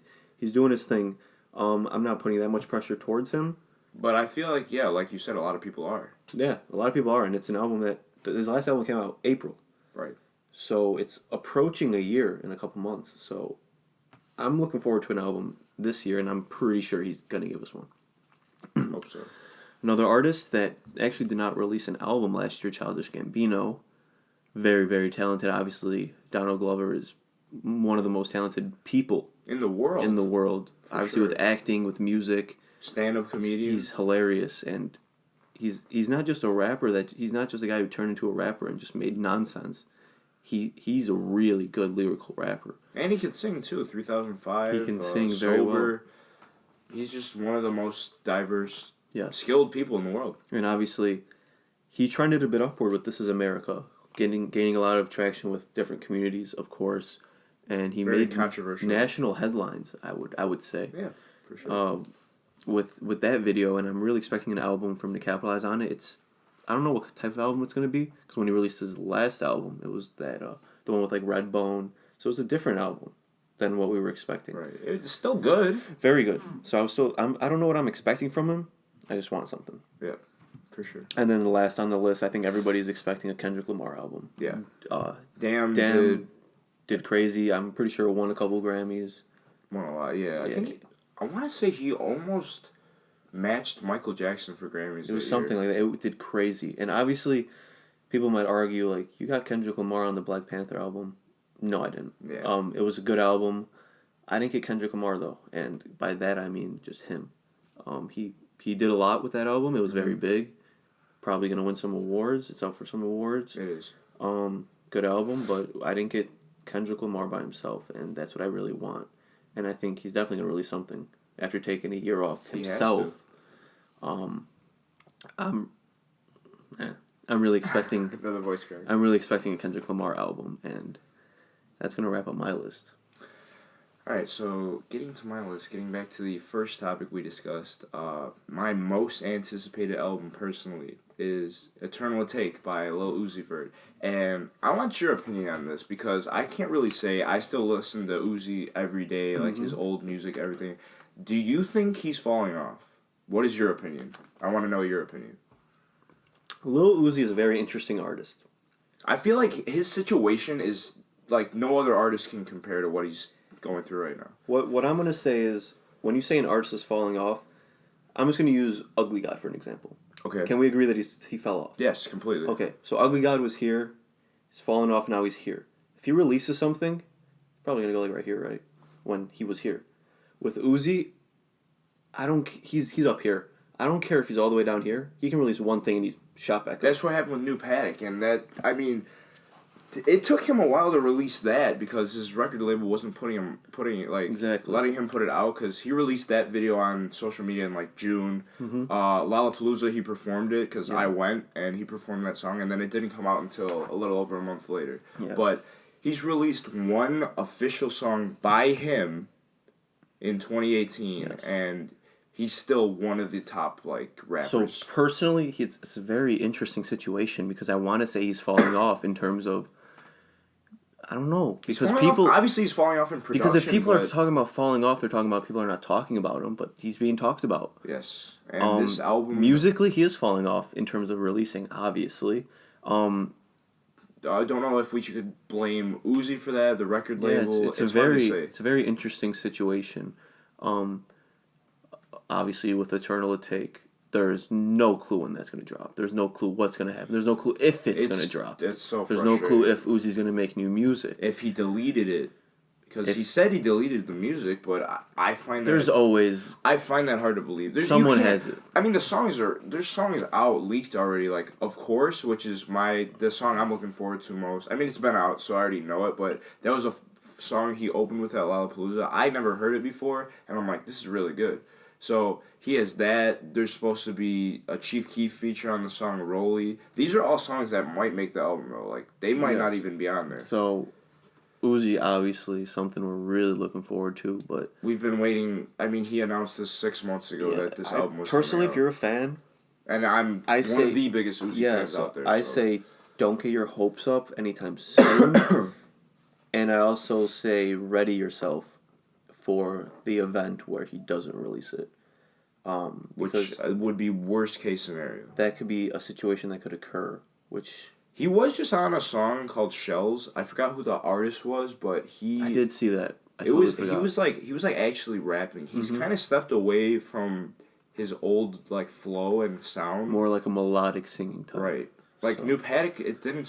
doing his thing. I'm not putting that much pressure towards him. But I feel like, like you said, a lot of people are. Yeah, a lot of people are. And it's an album that... His last album came out April. Right. So it's approaching a year in a couple months. So I'm looking forward to an album this year, and I'm pretty sure he's going to give us one. Hope so. Another artist that actually did not release an album last year, Childish Gambino. Very, very talented. Obviously, Donald Glover is one of the most talented people in the world. Obviously, with acting, with music. Stand-up comedian. He's hilarious, and he's not just a rapper. He's not just a guy who turned into a rapper and just made nonsense. He's a really good lyrical rapper. And he can sing, too. 3005. He can sing very well. He's just one of the most diverse... Yeah. Skilled people in the world. And obviously, he trended a bit upward with This Is America, gaining a lot of traction with different communities, of course. And he made controversial national headlines, I would say. Yeah, for sure. With that video, and I'm really expecting an album from him to capitalize on it. I don't know what type of album it's going to be, because when he released his last album, it was that the one with like Redbone. So it's a different album than what we were expecting. Right. It's still good. Very good. So I don't know what I'm expecting from him. I just want something. Yeah, for sure. And then the last on the list, I think everybody's expecting a Kendrick Lamar album. Yeah. Damn did crazy. I'm pretty sure won a couple Grammys. Won a lot, yeah. I want to say he almost matched Michael Jackson for Grammys. It was something like that. It did crazy. And obviously, people might argue, like, you got Kendrick Lamar on the Black Panther album. No, I didn't. Yeah. It was a good album. I didn't get Kendrick Lamar, though. And by that, I mean just him. He did a lot with that album. It was very big. Probably going to win some awards. It's up for some awards. It is. Good album, but I didn't get Kendrick Lamar by himself, and that's what I really want. And I think he's definitely going to release something after taking a year off himself. I'm really expecting another voice crack. I'm really expecting a Kendrick Lamar album, and that's going to wrap up my list. Alright, so getting back to the first topic we discussed, my most anticipated album personally is Eternal Take by Lil Uzi Vert. And I want your opinion on this, because I can't really say, I still listen to Uzi every day, like his old music, everything. Do you think he's falling off? What is your opinion? I want to know your opinion. Lil Uzi is a very interesting artist. I feel like his situation is like no other artist can compare to what he's going through right now. What I'm going to say is, when you say an artist is falling off, I'm just going to use Ugly God for an example. Okay. Can we agree that he fell off? Yes, completely. Okay, so Ugly God was here, he's fallen off, now he's here. If he releases something, probably going to go like right here, right? When he was here. With Uzi, he's up here. I don't care if he's all the way down here. He can release one thing and he's shot back up. That's what happened with New Paddock, and it took him a while to release that because his record label wasn't letting him put it out, because he released that video on social media in like June. Lollapalooza, he performed it because I went and he performed that song, and then it didn't come out until a little over a month later. Yeah. But he's released one official song by him in 2018, and he's still one of the top rappers. So personally, it's a very interesting situation, because I want to say he's falling off in terms of, I don't know, because obviously he's falling off in production. Because if people are talking about falling off, they're talking about people are not talking about him, but he's being talked about. Yes, and this album musically he is falling off in terms of releasing. Obviously, I don't know if we could blame Uzi for that, the record label. It's a very interesting situation. Obviously, with Eternal Take, there's no clue when that's going to drop. There's no clue what's going to happen. There's no clue if it's going to drop. It's so There's frustrating. no clue if Uzi's going to make new music. If he deleted it. Because he said he deleted the music, but I find I find that hard to believe. Someone has it. I mean, there's songs out, leaked already, like, Of Course, which is the song I'm looking forward to most. I mean, it's been out, so I already know it, but that was a song he opened with at Lollapalooza. I never heard it before, and I'm like, this is really good. So he has that. There's supposed to be a Chief Keef feature on the song Rolly. These are all songs that might make the album, though. Like, they might not even be on there. So Uzi, obviously, something we're really looking forward to, but we've been waiting. I mean, he announced this 6 months ago that this album was personally, coming if you're a fan, and I'm one of the biggest Uzi fans out there. I say don't get your hopes up anytime soon, and I also say ready yourself for the event where he doesn't release it, which would be worst case scenario. That could be a situation that could occur, which. He was just on a song called Shells. I forgot who the artist was, but I did see that. He was like actually rapping. He's kind of stepped away from his old like flow and sound. More like a melodic singing type. Right. Like New Paddock, it didn't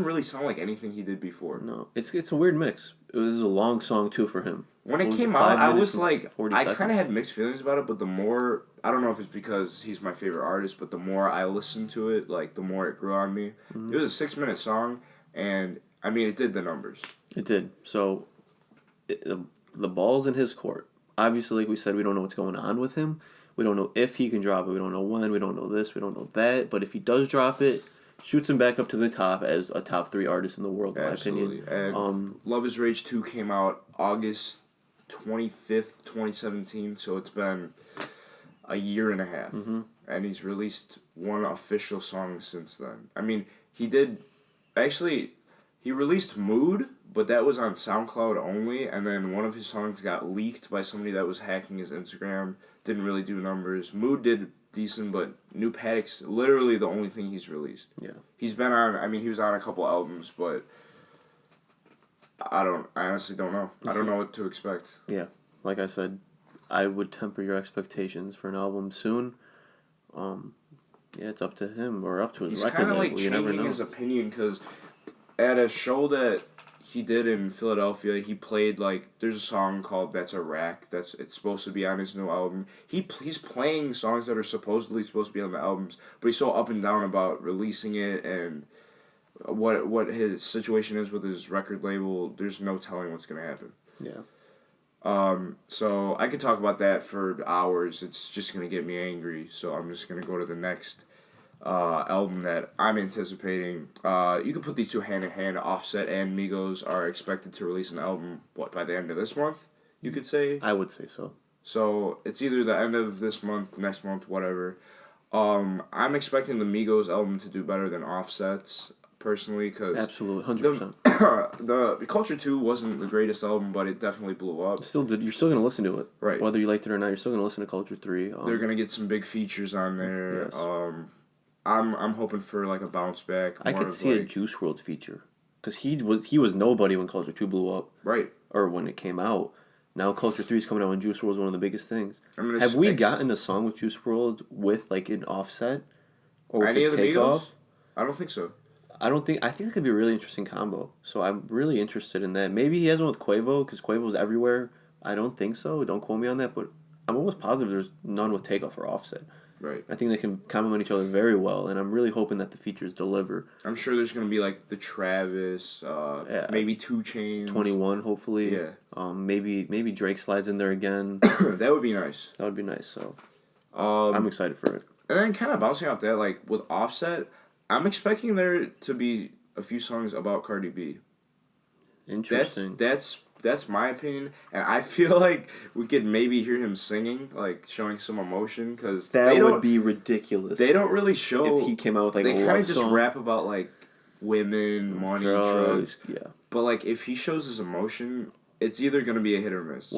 really sound like anything he did before. No. It's a weird mix. It was a long song too for him. When it came out, I was like, I kind of had mixed feelings about it, but the more, I don't know if it's because he's my favorite artist, but the more I listened to it, like, the more it grew on me. It was a 6-minute song, and, I mean, it did the numbers. It did. So, the ball's in his court. Obviously, like we said, we don't know what's going on with him. We don't know if he can drop it. We don't know when. We don't know this. We don't know that. But if he does drop it, shoots him back up to the top as a top 3 artist in the world, in my opinion. And Love is Rage 2 came out August 25th, 2017, so it's been a year and a half. And he's released one official song since then. I mean, he released Mood, but that was on SoundCloud only, and then one of his songs got leaked by somebody that was hacking his Instagram. Didn't really do numbers. Mood did decent, but New Paddock's literally the only thing he's released. Yeah. He was on a couple albums, but I honestly don't know. I don't know what to expect. Yeah. Like I said, I would temper your expectations for an album soon. It's up to him or up to his record label. He's kind of like changing his opinion because at a show that he did in Philadelphia, he played there's a song called "That's a Rack." It's supposed to be on his new album. He's playing songs that are supposedly supposed to be on the albums, but he's so up and down about releasing it and what his situation is with his record label. There's no telling what's gonna happen. Yeah. So I could talk about that for hours. It's just gonna get me angry. So I'm just gonna go to the next album that I'm anticipating. You can put these two hand in hand. Offset and Migos are expected to release an album by the end of this month. You could say. I would say so. So it's either the end of this month, next month, whatever. I'm expecting the Migos album to do better than Offset's. Personally, because absolutely 100%. The Culture 2 wasn't the greatest album, but it definitely blew up. You're still gonna listen to it, right? Whether you liked it or not, you're still gonna listen to Culture 3. They're gonna get some big features on there. Yes. I'm hoping for a bounce back. I could see a Juice WRLD feature, because he was nobody when Culture 2 blew up, right? Or when it came out. Now Culture 3 is coming out, and Juice WRLD is one of the biggest things. Have we gotten a song with Juice WRLD with an Offset or with any of the Migos? I don't think so. I think that could be a really interesting combo. So I'm really interested in that. Maybe he has one with Quavo, because Quavo's everywhere. I don't think so. Don't quote me on that, but I'm almost positive there's none with Takeoff or Offset. Right. I think they can complement each other very well, and I'm really hoping that the features deliver. I'm sure there's going to be the Travis, maybe 2 Chainz. 21, hopefully. Yeah. Maybe Drake slides in there again. That would be nice. That would be nice, so I'm excited for it. And then kind of bouncing off that, with Offset, I'm expecting there to be a few songs about Cardi B. Interesting. That's my opinion, and I feel like we could maybe hear him singing, showing some emotion, because that would be ridiculous. They don't really show if he came out with they kind of just rap about women, money, drugs. Yeah. But if he shows his emotion, it's either gonna be a hit or miss.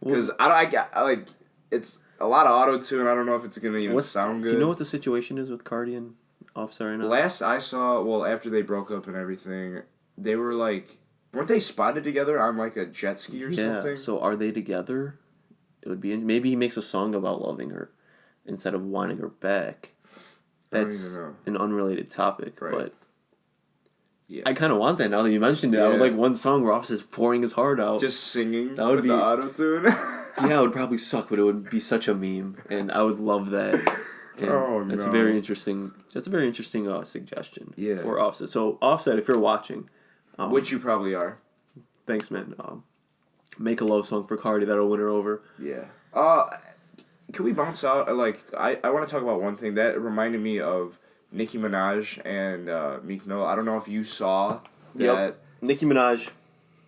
Because I it's a lot of auto tune. I don't know if it's gonna even sound good. Do you know what the situation is with Cardi Offset right now? Last I saw, well, after they broke up and everything, they were like, weren't they spotted together on like a jet ski or something? So are they together? It would be maybe he makes a song about loving her instead of wanting her back. That's an unrelated topic, right. But yeah. I kind of want that now that you mentioned it. I would like one song where Offset's pouring his heart out, just singing. That would be the auto tune. Yeah, it would probably suck, but it would be such a meme, and I would love that. And that's a very interesting. That's a very interesting suggestion. For Offset. So Offset, if you're watching, which you probably are. Thanks, man. Make a love song for Cardi that'll win her over. Yeah. Can we bounce out? Like, I want to talk about one thing that reminded me of Nicki Minaj and Meek Mill. I don't know if you saw that. Yep. Nicki Minaj,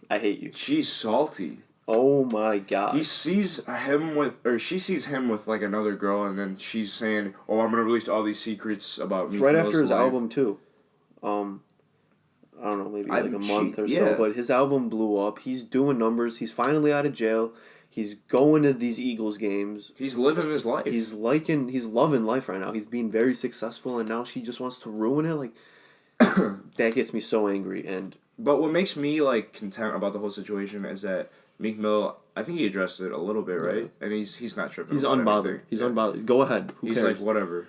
I hate you. She's salty. Oh my god. She sees him with like another girl, and then she's saying, "Oh, I'm gonna release all these secrets about Meek Mill's right after his life." album too. I don't know, maybe like a month or so, but his album blew up. He's doing numbers. He's finally out of jail. He's going to these Eagles games. He's living his life. He's loving life right now. He's being very successful, and now she just wants to ruin it. Like that gets me so angry. But what makes me like content about the whole situation is that Meek Mill, I think he addressed it a little bit, right? And he's not tripping. He's unbothered. Anything. He's unbothered. Go ahead. Who he's cares? like whatever.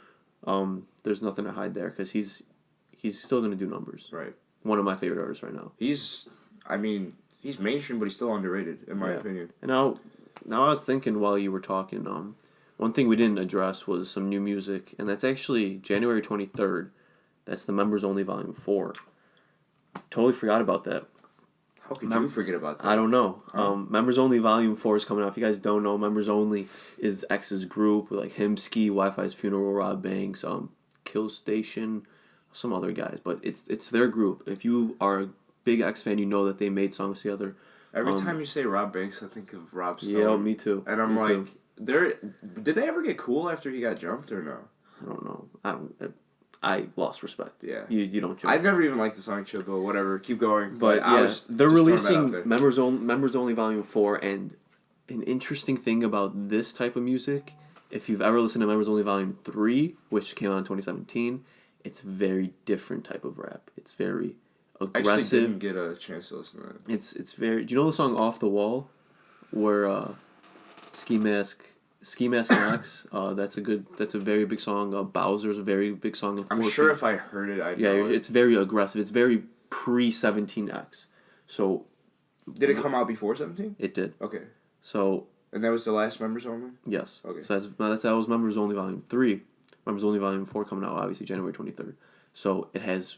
There's nothing to hide there because he's still gonna do numbers. Right. One of my favorite artists right now. He's mainstream, but he's still underrated in my opinion. And now I was thinking while you were talking, one thing we didn't address was some new music, and that's actually January 23rd. That's the Members Only Volume 4. Totally forgot about that. How could you forget about that? I don't know. Members Only Volume 4 is coming out. If you guys don't know, Members Only is X's group with like him, Ski, Wi-Fi's Funeral, Rob Banks, Kill Station, some other guys. But it's their group. If you are a big X fan, you know that they made songs together. Every time you say Rob Banks, I think of Rob Stone. Yeah, me too. And I'm like, did they ever get cool after he got jumped or no? I don't know. I lost respect. Yeah. You don't jump. I never even liked the song Chill, but whatever. Keep going. But yeah, they're releasing Members Only Volume 4, and an interesting thing about this type of music, if you've ever listened to Members Only Volume 3, which came out in 2017, it's very different type of rap. It's very aggressive. I actually didn't get a chance to listen to that. It's very... Do you know the song Off the Wall? Where Ski Mask and X, that's a very big song. Bowser's a very big song. I'm sure if I heard it, I'd know it. It's very aggressive. It's very pre-17X. So... Did it come out before 17? It did. Okay. So... And that was the last Members Only? Yes. Okay. So that was Members Only Volume 3. Members Only Volume 4 coming out, obviously, January 23rd. So it has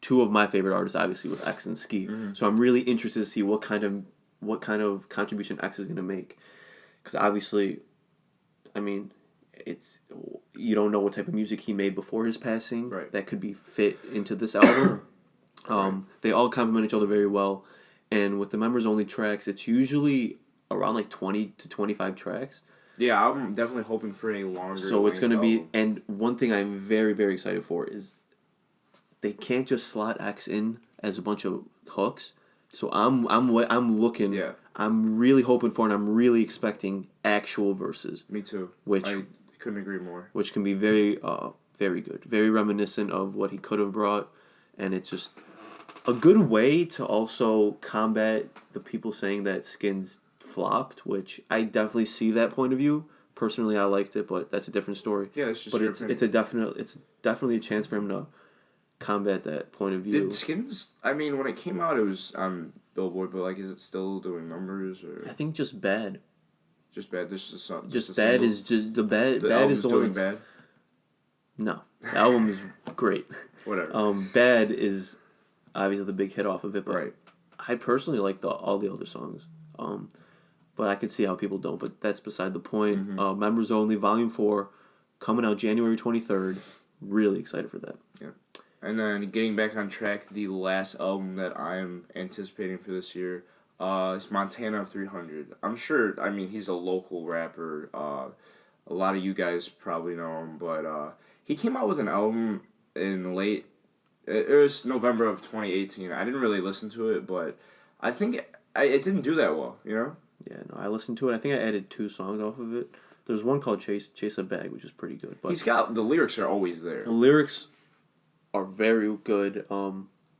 two of my favorite artists, obviously, with X and Ski. Mm-hmm. So I'm really interested to see what kind of contribution X is going to make. Because obviously, I mean, you don't know what type of music he made before his passing. Right. That could be fit into this album. Right. They all complement each other very well. And with the Members Only tracks, it's usually around like 20 to 25 tracks. Yeah, I'm definitely hoping for a longer. So it's going to be, and one thing I'm very, very excited for is they can't just slot X in as a bunch of hooks. So I'm looking. Yeah. I'm really hoping for, and I'm really expecting actual verses. Me too. Which I couldn't agree more. Which can be very, very good, very reminiscent of what he could have brought, and it's just a good way to also combat the people saying that Skins flopped, which I definitely see that point of view. Personally, I liked it, but that's a different story. Yeah, it's just. But it's definitely a chance for him to combat that point of view. Did Skins? I mean, when it came out, it was on Billboard, but like, is it still doing numbers or? I think just Bad. Just Bad. This is a just Bad single. Is just the Bad. The Bad is the doing one. Bad. No, the album is great. Whatever. Bad is obviously the big hit off of it, but right. I personally like all the other songs. But I could see how people don't. But that's beside the point. Mm-hmm. Members Only Volume 4 coming out January 23rd. Really excited for that. Yeah. And then getting back on track, the last album that I'm anticipating for this year is Montana 300. I'm sure, I mean, he's a local rapper. A lot of you guys probably know him. But he came out with an album in it was November of 2018. I didn't really listen to it, but I think it didn't do that well, you know? Yeah, no, I listened to it. I think I added 2 songs off of it. There's one called Chase a Bag, which is pretty good. But the lyrics are always there. The lyrics are very good.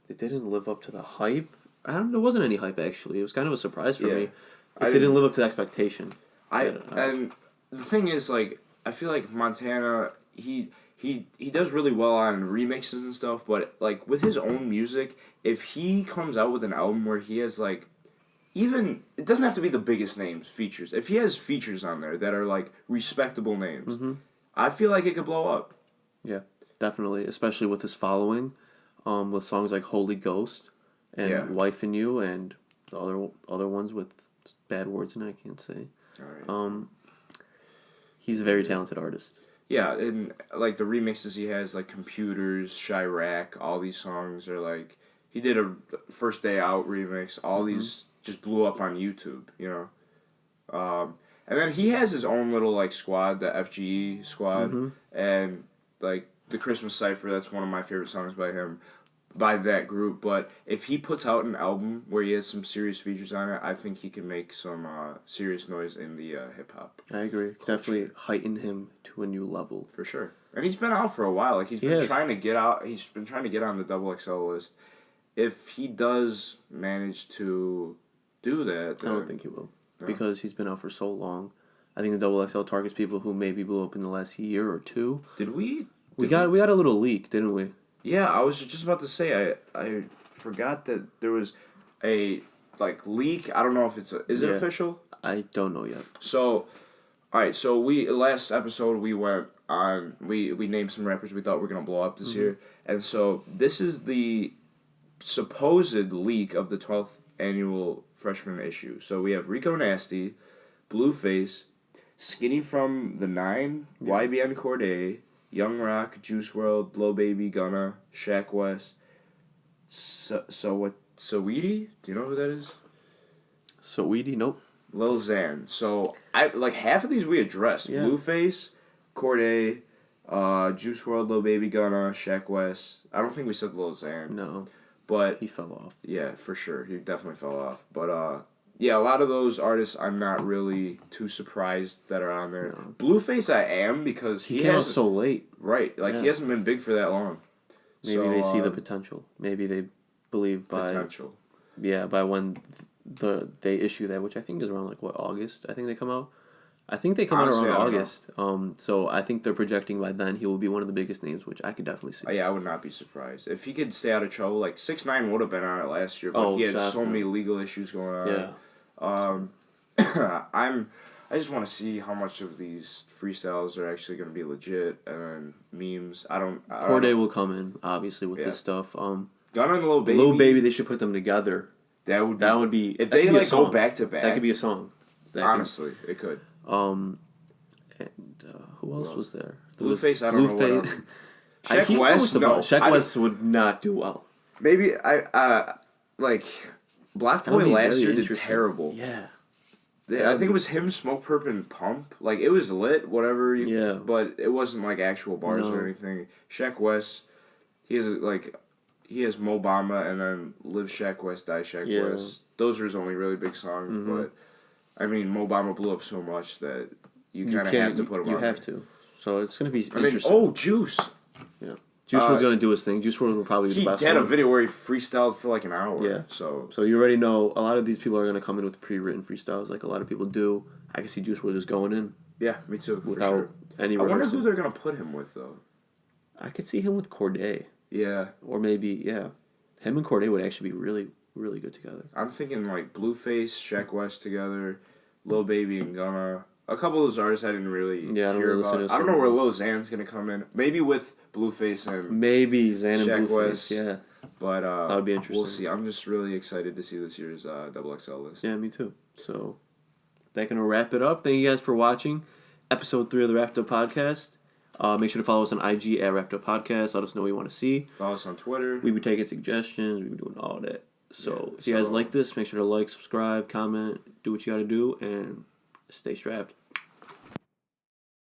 They didn't live up to the hype. There wasn't any hype actually. It was kind of a surprise for me. It didn't live up to the expectation. And the thing is, like, I feel like Montana, he does really well on remixes and stuff, but like with his own music, if he comes out with an album where he has like, even it doesn't have to be the biggest names features. If he has features on there that are like respectable names, I feel like it could blow up. Yeah, definitely, especially with his following, with songs like "Holy Ghost" and "Wife and You" and the other ones with bad words in it, I can't say. All right. He's a very talented artist. Yeah, and like the remixes he has, like Computers, Chirac, all these songs are like, he did a First Day Out remix. All these just blew up on YouTube, you know. And then he has his own little like squad, the FGE squad, and like the Christmas Cypher. That's one of my favorite songs by him, by that group. But if he puts out an album where he has some serious features on it, I think he can make some serious noise in the hip hop. I agree. Definitely heighten him to a new level For sure. And he's been out for a while. Like he's been trying to get out. He's been trying to get on the XXL list. If he does manage to do that, I don't think he will, because he's been out for so long. I think the XXL targets people who maybe blew up in the last year or two. Did we? We got a little leak, didn't we? Yeah, I was just about to say I forgot that there was a like leak. I don't know if it's is it official? I don't know yet. So, all right. So last episode we went on. We named some rappers we thought were gonna blow up this year, and so this is the supposed leak of the 12th annual freshman issue. So we have Rico Nasty, Blueface, Skinny from the Nine, YBN Cordae, Young Rock, Juice WRLD, Lil Baby, Gunna, Shaq West, Saweetie? Do you know who that is? Saweetie? Nope. Lil Xan. So I like half of these we addressed. Yeah. Blueface, Cordae, Juice WRLD, Lil Baby, Gunna, Shaq West. I don't think we said Lil Xan. No. But He fell off. yeah, for sure. He definitely fell off. But yeah, a lot of those artists I'm not really too surprised that are on there. No. Blueface I am, because He came out so late. right. Like he hasn't been big for that long. Maybe they see the potential. Maybe they believe by potential. Yeah, by when they issue that, which I think is around like August. I think they come out. I think they come Honestly, out I around don't August. So I think they're projecting by then he will be one of the biggest names, which I could definitely see. Yeah, I would not be surprised if he could stay out of trouble. Like 6ix9ine would have been on it last year, but he had so many legal issues going on. Yeah. I just want to see how much of these freestyles are actually going to be legit and memes. Cordae will come in obviously with his stuff. Gunna and Lil Baby. Lil Baby, they should put them together. That would be if they like go back to back. That could be a song. Honestly, it could. And who else was there? Blueface, I don't know what. Shaq West, no. Shaq West would not do well. Maybe like Black Boy last year did terrible. Yeah. I think it was him, Smoke Perp, and Pump. Like it was lit, whatever. But it wasn't like actual bars or anything. Shaq West, he has Mo Bamba and then Live Shaq West, Die Shaq West. Those are his only really big songs, but. I mean, Mo Bamba blew up so much that you kind of have to put him on. You have to. So it's going to be interesting. Juice. Yeah. Juice WRLD's going to do his thing. Juice WRLD will probably be the best one. He had a video where he freestyled for like an hour. Yeah. So you already know a lot of these people are going to come in with pre-written freestyles like a lot of people do. I can see Juice WRLD just going in. Yeah, me too. Without any rehearsal. I wonder who they're going to put him with, though. I could see him with Cordae. Yeah. Or maybe, him and Cordae would actually be really, really good together. I'm thinking like Blueface, Shaq West together. Lil Baby and Gunna. A couple of those artists I didn't really hear about. I don't know where Lil Xan's going to come in. Maybe with Blueface and maybe Xan and Shaq Blueface, West. yeah. But that would be interesting. We'll see. I'm just really excited to see this year's XXL list. Yeah, me too. So that's going to wrap it up. Thank you guys for watching episode 3 of the Wrapped Up Podcast. Make sure to follow us on IG at Wrapped Up Podcast. Let us know what you want to see. Follow us on Twitter. We be taking suggestions. We be doing all that. So if you guys like this, make sure to like, subscribe, comment, do what you got to do, and stay strapped.